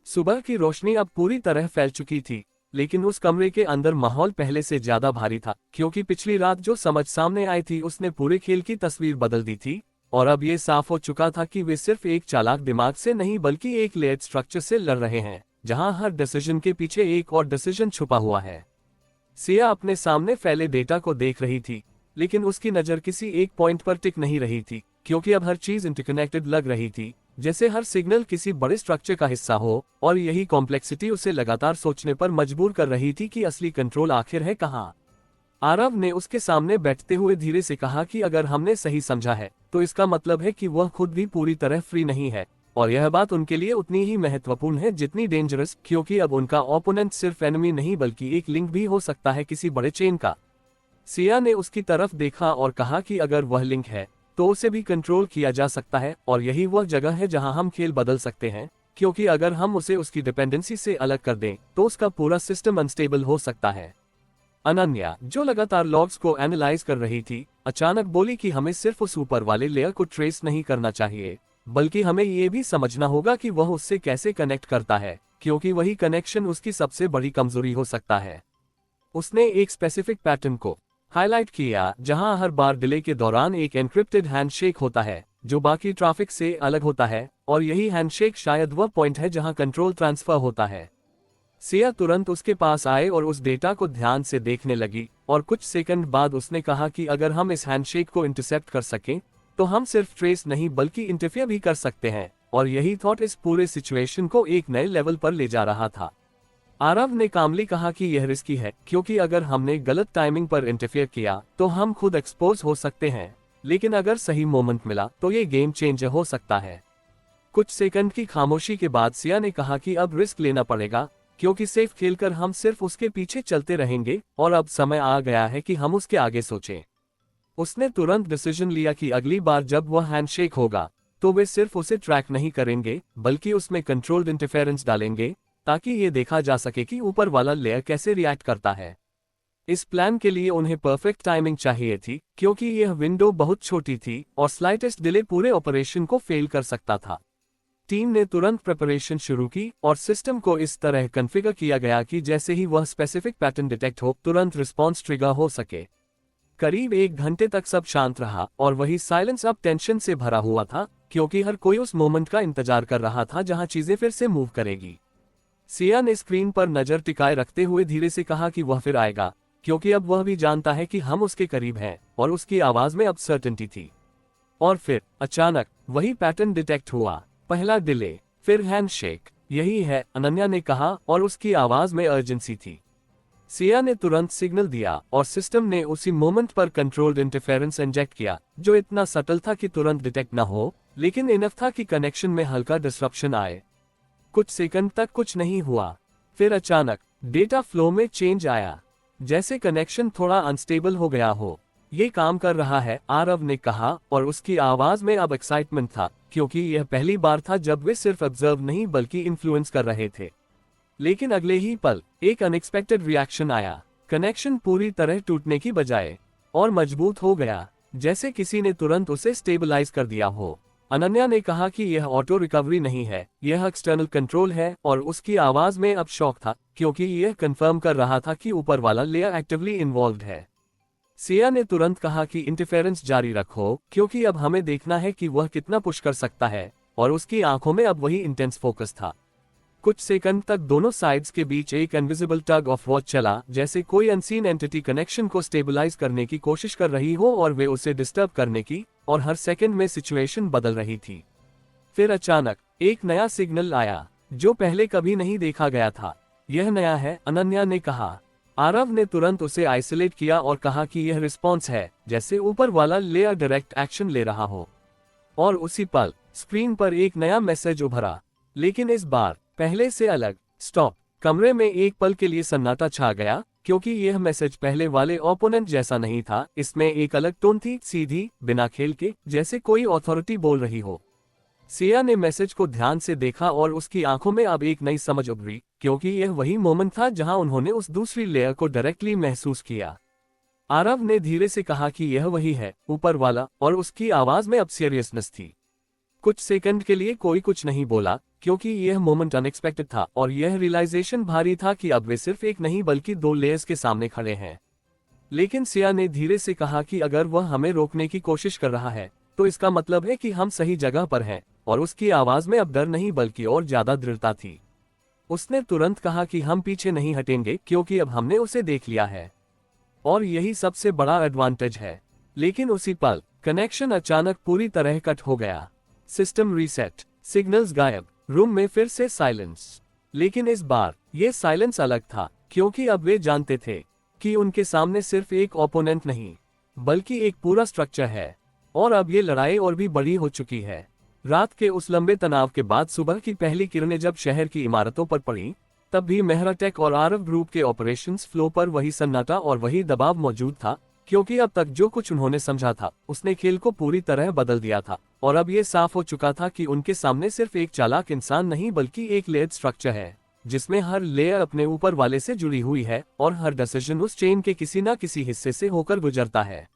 सुबह की रोशनी अब पूरी तरह फैल चुकी थी, लेकिन उस कमरे के अंदर माहौल पहले से ज्यादा भारी था, क्योंकि पिछली रात जो समझ सामने आई थी उसने पूरे खेल की तस्वीर बदल दी थी, और अब ये साफ हो चुका था कि वे सिर्फ एक चालाक दिमाग से नहीं बल्कि एक लेयर्ड स्ट्रक्चर से लड़ रहे हैं, जहां हर डिसीजन के पीछे एक और डिसीजन छुपा हुआ है। सिया अपने सामने फैले डेटा को देख रही थी, लेकिन उसकी नजर किसी एक पॉइंट पर टिक नहीं रही थी, क्योंकि अब हर चीज इंटरकनेक्टेड लग रही थी, जैसे हर सिग्नल किसी बड़े स्ट्रक्चर का हिस्सा हो, और यही कॉम्प्लेक्सिटी उसे लगातार सोचने पर मजबूर कर रही थी कि असली कंट्रोल आखिर है कहाँ। आरव ने उसके सामने बैठते हुए धीरे से कहा कि अगर हमने सही समझा है तो इसका मतलब है कि वह खुद भी पूरी तरह फ्री नहीं है, और यह बात उनके लिए उतनी ही महत्वपूर्ण है जितनी डेंजरस, क्योंकि अब उनका ओपोनेंट सिर्फ एनिमी नहीं बल्कि एक लिंक भी हो सकता है किसी बड़े चेन का। सिया ने उसकी तरफ देखा और कहा कि अगर वह लिंक है तो उसे भी कंट्रोल किया जा सकता है, और यही वह जगह है जहां हम खेल बदल सकते हैं, क्योंकि अगर हम उसे उसकी डिपेंडेंसी से अलग कर दें तो उसका पूरा सिस्टम अनस्टेबल हो सकता है। अनन्या, जो लगातार लॉग्स को एनालाइज कर रही थी, अचानक बोली कि हमें सिर्फ उस ऊपर वाले लेयर को ट्रेस नहीं करना चाहिए, बल्कि हमें ये भी समझना होगा कि वह उससे कैसे कनेक्ट करता है, क्योंकि वही कनेक्शन उसकी सबसे बड़ी कमजोरी हो सकता है। उसने एक स्पेसिफिक पैटर्न को हाईलाइट किया, जहां हर बार डिले के दौरान एक एन्क्रिप्टेड हैंडशेक होता है जो बाकी ट्रैफिक से अलग होता है, और यही हैंडशेक शायद वह पॉइंट है जहां कंट्रोल ट्रांसफर होता है। सिया तुरंत उसके पास आए और उस डेटा को ध्यान से देखने लगी, और कुछ सेकंड बाद उसने कहा कि अगर हम इस हैंडशेक को इंटरसेप्ट कर सकें तो हम सिर्फ ट्रेस नहीं बल्कि इंटरफेयर भी कर सकते हैं, और यही थॉट इस पूरे सिचुएशन को एक नए लेवल पर ले जा रहा था। आरव ने कामली कहा कि यह रिस्की है, क्योंकि अगर हमने गलत टाइमिंग पर इंटरफेयर किया तो हम खुद एक्सपोज हो सकते हैं, लेकिन अगर सही मोमेंट मिला तो ये गेम चेंजर हो सकता है। कुछ सेकंड की खामोशी के बाद सिया ने कहा कि अब रिस्क लेना पड़ेगा, क्योंकि सेफ खेलकर हम सिर्फ उसके पीछे चलते रहेंगे, और अब समय आ गया है कि हम उसके आगे सोचें। उसने तुरंत डिसीजन लिया कि अगली बार जब वह हैंडशेक होगा तो वे सिर्फ उसे ट्रैक नहीं करेंगे बल्कि उसमें कंट्रोल्ड इंटरफेरेंस डालेंगे, ताकि ये देखा जा सके कि ऊपर वाला लेयर कैसे रिएक्ट करता है। इस प्लान के लिए उन्हें परफेक्ट टाइमिंग चाहिए थी, क्योंकि यह विंडो बहुत छोटी थी और स्लाइटेस्ट डिले पूरे ऑपरेशन को फेल कर सकता था। टीम ने तुरंत प्रिपरेशन शुरू की और सिस्टम को इस तरह कॉन्फ़िगर किया गया कि जैसे ही वह स्पेसिफिक पैटर्न डिटेक्ट हो तुरंत रिस्पॉन्स ट्रिगर हो सके। करीब 1 घंटे तक सब शांत रहा, और वही साइलेंस अब टेंशन से भरा हुआ था, क्योंकि हर कोई उस मोमेंट का इंतजार कर रहा था जहां चीजें फिर से मूव करेगी। सिया ने स्क्रीन पर नजर टिकाए रखते हुए धीरे से कहा कि वह फिर आएगा, क्योंकि अब वह भी जानता है कि हम उसके करीब हैं, और उसकी आवाज में अब सर्टेनिटी थी। और फिर अचानक वही पैटर्न डिटेक्ट हुआ, पहला डिले, फिर हैंडशेक। यही है, अनन्या ने कहा, और उसकी आवाज में अर्जेंसी थी। सिया ने तुरंत सिग्नल दिया और सिस्टम ने उसी मोमेंट पर कंट्रोल्ड इंटरफेरेंस इंजेक्ट किया, जो इतना सटल था कि तुरंत डिटेक्ट न हो, लेकिन इनफ था कि कनेक्शन में हल्का डिसरप्शन आए। कुछ सेकंड तक कुछ नहीं हुआ, फिर अचानक डेटा फ्लो में चेंज आया, जैसे कनेक्शन थोड़ा अनस्टेबल हो गया हो। ये काम कर रहा है, आरव ने कहा, और उसकी आवाज में अब एक्साइटमेंट था, क्योंकि यह पहली बार था जब वे सिर्फ ऑब्जर्व नहीं बल्कि इन्फ्लुएंस कर रहे थे। लेकिन अगले ही पल एक अनएक्सपेक्टेड रिएक्शन आया। कनेक्शन पूरी तरह टूटने की बजाय और मजबूत हो गया, जैसे किसी ने तुरंत उसे स्टेबलाइज कर दिया हो। अनन्या ने कहा कि यह ऑटो रिकवरी नहीं है, यह एक्सटर्नल कंट्रोल है, और उसकी आवाज में अब शॉक था, क्योंकि यह कंफर्म कर रहा था कि ऊपर वाला लेयर एक्टिवली इन्वॉल्व्ड है। सिया ने तुरंत कहा कि इंटरफेरेंस जारी रखो, क्योंकि अब हमें देखना है कि वह कितना पुश कर सकता है, और उसकी आंखों में अब वही इंटेंस फोकस था। कुछ सेकंड तक दोनों साइड्स के बीच एक इनविजिबल टग ऑफ वॉर चला, जैसे कोई अनसीन एंटिटी कनेक्शन को स्टेबलाइज करने की कोशिश कर रही हो और वे उसे डिस्टर्ब करने की, और हर सेकंड में सिचुएशन बदल रही थी। फिर अचानक एक नया सिग्नल आया, जो पहले कभी नहीं देखा गया था। यह नया है, अनन्या ने कहा। आरव ने तुरंत उसे आइसोलेट किया और कहा कि यह रिस्पॉन्स है, जैसे ऊपर वाला लेयर डायरेक्ट एक्शन ले रहा हो। और उसी पल स्क्रीन पर एक नया मैसेज उभरा, लेकिन इस बार पहले से अलग। स्टॉप। कमरे में एक पल के लिए सन्नाटा छा गया, क्योंकि यह मैसेज पहले वाले ओपोनेंट जैसा नहीं था। इसमें एक अलग टोन थी, सीधी, बिना खेल के, जैसे कोई अथॉरिटी बोल रही हो। सिया ने मैसेज को ध्यान से देखा और उसकी आंखों में अब एक नई समझ उभरी, क्योंकि यह वही मोमेंट था जहां उन्होंने उस दूसरी लेयर को डायरेक्टली महसूस किया। आरव ने धीरे से कहा कि यह वही है, ऊपर वाला, और उसकी आवाज में अब सीरियसनेस थी। कुछ सेकंड के लिए कोई कुछ नहीं बोला, क्योंकि यह मोमेंट अनएक्सपेक्टेड था और यह रियलाइजेशन भारी था कि अब वे सिर्फ एक नहीं बल्कि दो लेयर्स के सामने खड़े हैं। लेकिन सिया ने धीरे से कहा कि अगर वह हमें रोकने की कोशिश कर रहा है तो इसका मतलब है कि हम सही जगह पर हैं, और उसकी आवाज में अब डर नहीं बल्कि और ज्यादा दृढ़ता थी। उसने तुरंत कहा कि हम पीछे नहीं हटेंगे क्योंकि अब हमने उसे देख लिया है और यही सबसे बड़ा एडवांटेज है। लेकिन उसी पल कनेक्शन अचानक पूरी तरह कट हो गया। सिस्टम रीसेट, सिग्नल्स गायब, रूम में फिर से साइलेंस। लेकिन इस बार ये साइलेंस अलग था, क्योंकि अब वे जानते थे कि उनके सामने सिर्फ एक ओपोनेंट नहीं बल्कि एक पूरा स्ट्रक्चर है, और अब ये लड़ाई और भी बड़ी हो चुकी है। रात के उस लंबे तनाव के बाद सुबह की पहली किरणें जब शहर की इमारतों पर पड़ी, तब भी मेहराटेक और आरव ग्रुप के ऑपरेशंस फ्लो पर वही सन्नाटा और वही दबाव मौजूद था, क्योंकि अब तक जो कुछ उन्होंने समझा था उसने खेल को पूरी तरह बदल दिया था, और अब ये साफ हो चुका था कि उनके सामने सिर्फ एक चालाक इंसान नहीं बल्कि एक लेयर्ड स्ट्रक्चर है, जिसमें हर लेयर अपने ऊपर वाले से जुड़ी हुई है और हर डिसीजन उस चेन के किसी न किसी हिस्से से होकर गुजरता है।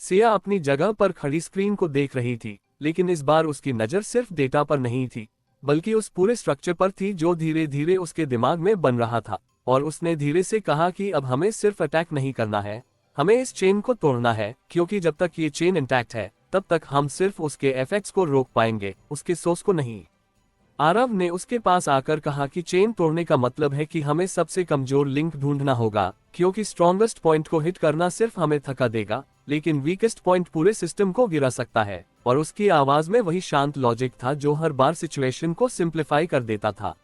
सिया अपनी जगह पर खड़ी स्क्रीन को देख रही थी, लेकिन इस बार उसकी नजर सिर्फ डेटा पर नहीं थी बल्कि उस पूरे स्ट्रक्चर पर थी जो धीरे धीरे उसके दिमाग में बन रहा था। और उसने धीरे से कहा कि अब हमें सिर्फ अटैक नहीं करना है, हमें इस चेन को तोड़ना है, क्योंकि जब तक ये चेन इंटैक्ट है तब तक हम सिर्फ उसके इफेक्ट्स को रोक पाएंगे, उसके सोर्स को नहीं। आरव ने उसके पास आकर कहा कि चेन तोड़ने का मतलब है कि हमें सबसे कमजोर लिंक ढूंढना होगा, क्योंकि स्ट्रॉन्गेस्ट पॉइंट को हिट करना सिर्फ हमें थका देगा, लेकिन वीकेस्ट पॉइंट पूरे सिस्टम को गिरा सकता है। और उसकी आवाज में वही शांत लॉजिक था जो हर बार सिचुएशन को सिंप्लीफाई कर देता था।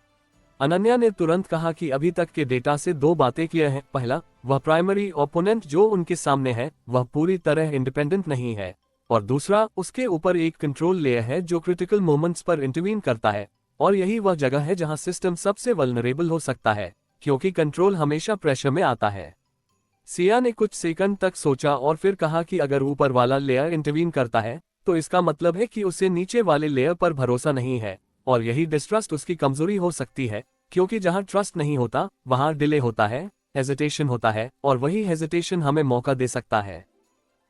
अनन्या ने तुरंत कहा कि अभी तक के डेटा से दो बातें क्लियर हैं। पहला, वह प्राइमरी ओपोनेंट जो उनके सामने है वह पूरी तरह इंडिपेंडेंट नहीं है, और दूसरा, उसके ऊपर एक कंट्रोल लेयर है जो क्रिटिकल मोमेंट्स पर इंटरवीन करता है, और यही वह जगह है जहां सिस्टम सबसे वल्नरेबल हो सकता है, क्योंकि कंट्रोल हमेशा प्रेशर में आता है। सिया ने कुछ सेकंड तक सोचा और फिर कहा कि अगर ऊपर वाला लेयर इंटरवीन करता है तो इसका मतलब है कि उसे नीचे वाले लेयर पर भरोसा नहीं है, और यही डिस्ट्रस्ट उसकी कमजोरी हो सकती है, क्योंकि जहां ट्रस्ट नहीं होता वहां डिले होता है, हेजिटेशन होता है, और वही हेजिटेशन हमें मौका दे सकता है।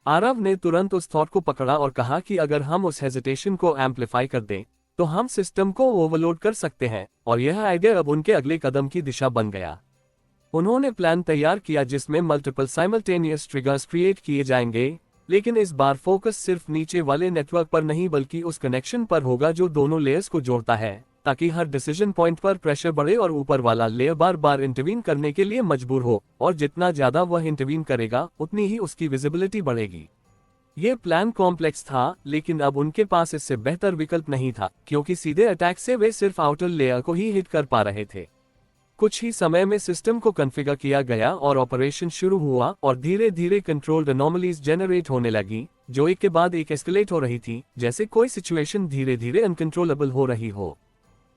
आरव ने तुरंत उस थॉट को पकड़ा और कहा कि अगर हम उस हेजिटेशन को एम्पलीफाई कर दें तो हम सिस्टम को ओवरलोड कर सकते हैं, और यह आइडिया अब उनके अगले कदम की दिशा बन गया। उन्होंने प्लान तैयार किया जिसमें मल्टीपल साइमल्टेनियस ट्रिगर्स क्रिएट किए जाएंगे, लेकिन इस बार फोकस सिर्फ नीचे वाले नेटवर्क पर नहीं बल्कि उस कनेक्शन पर होगा जो दोनों लेयर्स को जोड़ता है, ताकि हर डिसीजन पॉइंट पर प्रेशर बढ़े और ऊपर वाला लेयर बार बार इंटरवीन करने के लिए मजबूर हो, और जितना ज्यादा वह इंटरवीन करेगा उतनी ही उसकी विजिबिलिटी बढ़ेगी। ये प्लान कॉम्प्लेक्स था, लेकिन अब उनके पास इससे बेहतर विकल्प नहीं था, क्योंकि सीधे अटैक से वे सिर्फ आउटर लेयर को ही हिट कर पा रहे थे। कुछ ही समय में सिस्टम को कॉन्फ़िगर किया गया और ऑपरेशन शुरू हुआ, और धीरे धीरे कंट्रोल्ड अनोमलीज जनरेट होने लगी, जो एक के बाद एक एस्केलेट हो रही थी, जैसे कोई सिचुएशन धीरे धीरे अनकंट्रोलेबल हो रही हो।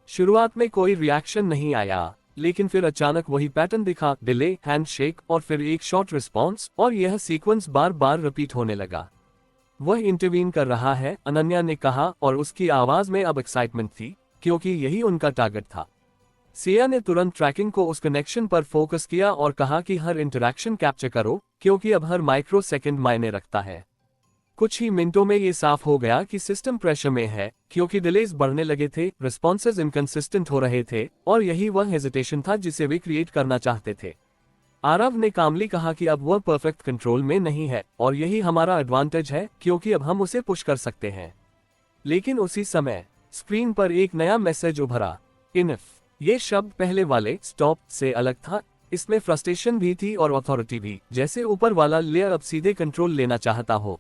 शुरुआत में कोई रिएक्शन नहीं आया, लेकिन फिर अचानक वही पैटर्न दिखा, डिले, हैंडशेक, और फिर एक शॉर्ट रिस्पॉन्स, और यह सीक्वेंस बार बार रिपीट होने लगा। वह इंटरवीन कर रहा है, अनन्या ने कहा, और उसकी आवाज में अब एक्साइटमेंट थी, क्योंकि यही उनका टारगेट था। सिया ने तुरंत ट्रैकिंग को उस कनेक्शन पर फोकस किया और कहा कि हर इंटरैक्शन कैप्चर करो, क्योंकि अब हर माइक्रो सेकेंड मायने रखता है। कुछ ही मिनटों में ये साफ हो गया कि सिस्टम प्रेशर में है, क्योंकि डिलेज बढ़ने लगे थे, रिस्पॉन्सेज इनकंसिस्टेंट हो रहे थे, और यही वह हेजिटेशन था जिसे वे क्रिएट करना चाहते थे। आरव ने कामली कहा कि अब वह परफेक्ट कंट्रोल में नहीं है, और यही हमारा एडवांटेज है, क्योंकि अब हम उसे पुश कर सकते हैं। लेकिन उसी समय स्क्रीन पर एक नया मैसेज उभरा, इनफ। ये शब्द पहले वाले स्टॉप से अलग था। इसमें फ्रस्ट्रेशन भी थी और अथॉरिटी भी, जैसे ऊपर वाला लेयर अब सीधे कंट्रोल लेना चाहता हो।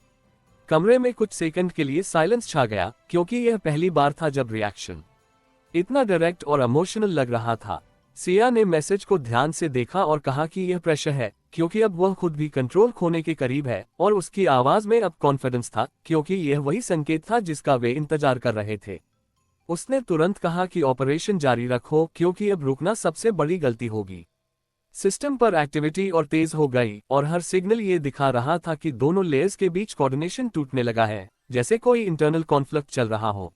कमरे में कुछ सेकंड के लिए साइलेंस छा गया, क्योंकि यह पहली बार था जब रिएक्शन इतना डायरेक्ट और इमोशनल लग रहा था। सिया ने मैसेज को ध्यान से देखा और कहा कि यह प्रेशर है, क्योंकि अब वह खुद भी कंट्रोल खोने के करीब है, और उसकी आवाज में अब कॉन्फिडेंस था, क्योंकि यह वही संकेत था जिसका वे इंतजार कर रहे थे। उसने तुरंत कहा कि ऑपरेशन जारी रखो, क्योंकि अब रुकना सबसे बड़ी गलती होगी। सिस्टम पर एक्टिविटी और तेज हो गई, और हर सिग्नल ये दिखा रहा था कि दोनों लेयर्स के बीच कोऑर्डिनेशन टूटने लगा है, जैसे कोई इंटरनल कॉन्फ्लिक्ट चल रहा हो।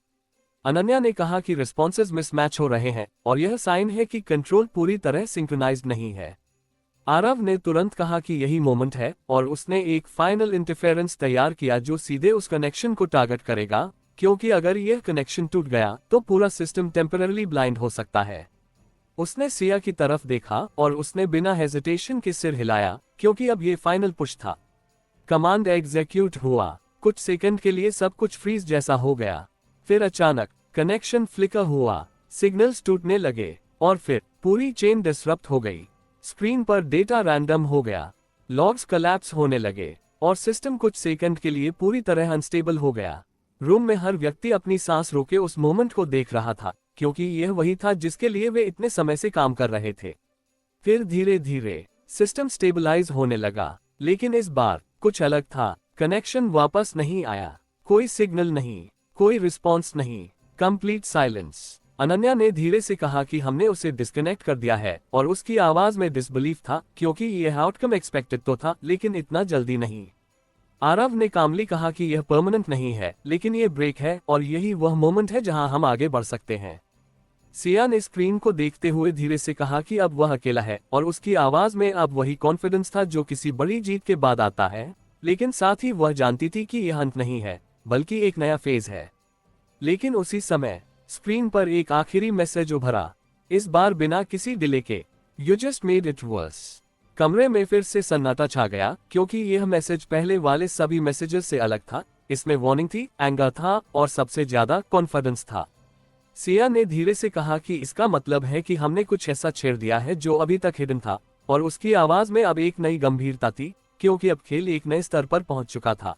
अनन्या ने कहा कि रिस्पॉन्सेज मिसमैच हो रहे हैं, और यह साइन है कि कंट्रोल पूरी तरह सिंक्रोनाइज्ड नहीं है। आरव ने तुरंत कहा कि यही मोमेंट है, और उसने एक फाइनल इंटरफेरेंस तैयार किया जो सीधे उस कनेक्शन को टारगेट करेगा, क्योंकि अगर यह कनेक्शन टूट गया तो पूरा सिस्टम टेम्पररी ब्लाइंड हो सकता है। उसने सिया की तरफ देखा और उसने बिना हेजिटेशन के सिर हिलाया, क्योंकि अब ये फाइनल पुश था। कमांड एग्जीक्यूट हुआ। कुछ सेकंड के लिए सब कुछ फ्रीज जैसा हो गया। फिर अचानक कनेक्शन फ्लिकर हुआ, सिग्नल्स टूटने लगे और फिर पूरी चेन डिसरप्ट हो गई। स्क्रीन पर डेटा रैंडम हो गया, लॉग्स कोलैप्स होने लगे और सिस्टम कुछ सेकंड के लिए पूरी तरह अनस्टेबल हो गया। रूम में हर व्यक्ति अपनी सांस रोके उस मोमेंट को देख रहा था, क्योंकि यह वही था जिसके लिए वे इतने समय से काम कर रहे थे। फिर धीरे धीरे सिस्टम स्टेबलाइज होने लगा, लेकिन इस बार कुछ अलग था। कनेक्शन वापस नहीं आया, कोई सिग्नल नहीं, कोई रिस्पॉन्स नहीं, कंप्लीट साइलेंस। अनन्या ने धीरे से कहा कि हमने उसे डिस्कनेक्ट कर दिया है, और उसकी आवाज में डिसबिलीफ था, क्योंकि यह आउटकम एक्सपेक्टेड तो था, लेकिन इतना जल्दी नहीं। आरव ने कामली कहा कि यह परमानेंट नहीं है, लेकिन यह ब्रेक है और यही वह मोमेंट है जहां हम आगे बढ़ सकते हैं। सिया ने स्क्रीन को देखते हुए धीरे से कहा कि अब वह अकेला है, और उसकी आवाज में अब वही कॉन्फिडेंस था जो किसी बड़ी जीत के बाद आता है, लेकिन साथ ही वह जानती थी कि यह अंत नहीं है, बल्कि एक नया फेज है। लेकिन उसी समय स्क्रीन पर एक आखिरी मैसेज उभरा, इस बार बिना किसी डिले के, you just made it worse. कमरे में फिर से सन्नाटा छा गया, क्योंकि यह मैसेज पहले वाले सभी मैसेजेस से अलग था। इसमें वार्निंग थी, एंगर था और सबसे ज्यादा कॉन्फिडेंस था। सिया ने धीरे से कहा कि इसका मतलब है कि हमने कुछ ऐसा छेड़ दिया है जो अभी तक हिडन था, और उसकी आवाज में अब एक नई गंभीरता थी, क्योंकि अब खेल एक नए स्तर पर पहुंच चुका था।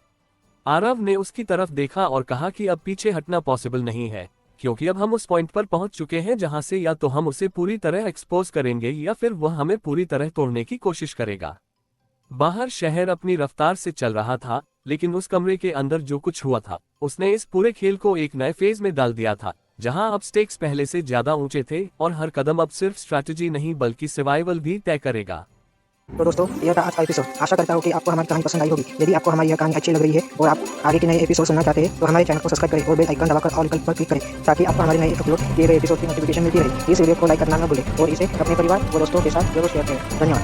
आरव ने उसकी तरफ देखा और कहा कि अब पीछे हटना पॉसिबल नहीं है, क्योंकि अब हम उस पॉइंट पर पहुंच चुके हैं जहां से या तो हम उसे पूरी तरह एक्सपोज करेंगे या फिर वह हमें पूरी तरह तोड़ने की कोशिश करेगा। बाहर शहर अपनी रफ्तार से चल रहा था, लेकिन उस कमरे के अंदर जो कुछ हुआ था, उसने इस पूरे खेल को एक नए फेज में डाल दिया था, जहां अब स्टेक्स पहले से ज्यादा ऊंचे थे और हर कदम अब सिर्फ स्ट्रैटेजी नहीं बल्कि सर्वाइवल भी तय करेगा। तो दोस्तों, यह था आज का एपिसोड। आशा करता हूँ कि आपको हमारी कहानी पसंद आई होगी। यदि आपको हमारी यह कहानी अच्छी लग रही है और आप आगे के नए एपिसोड सुनना चाहते हैं, तो हमारे चैनल को सब्सक्राइब करें और बेल आइकन दबाकर ऑल विकल्प पर क्लिक करें, ताकि आपको हमारे नए अपलोड किए गए एपिसोड की नोटिफिकेशन मिलती रहे। इस वीडियो को लाइक करना न भूलें और इसे अपने परिवार और दोस्तों के साथ जरूर शेयर करें। धन्यवाद।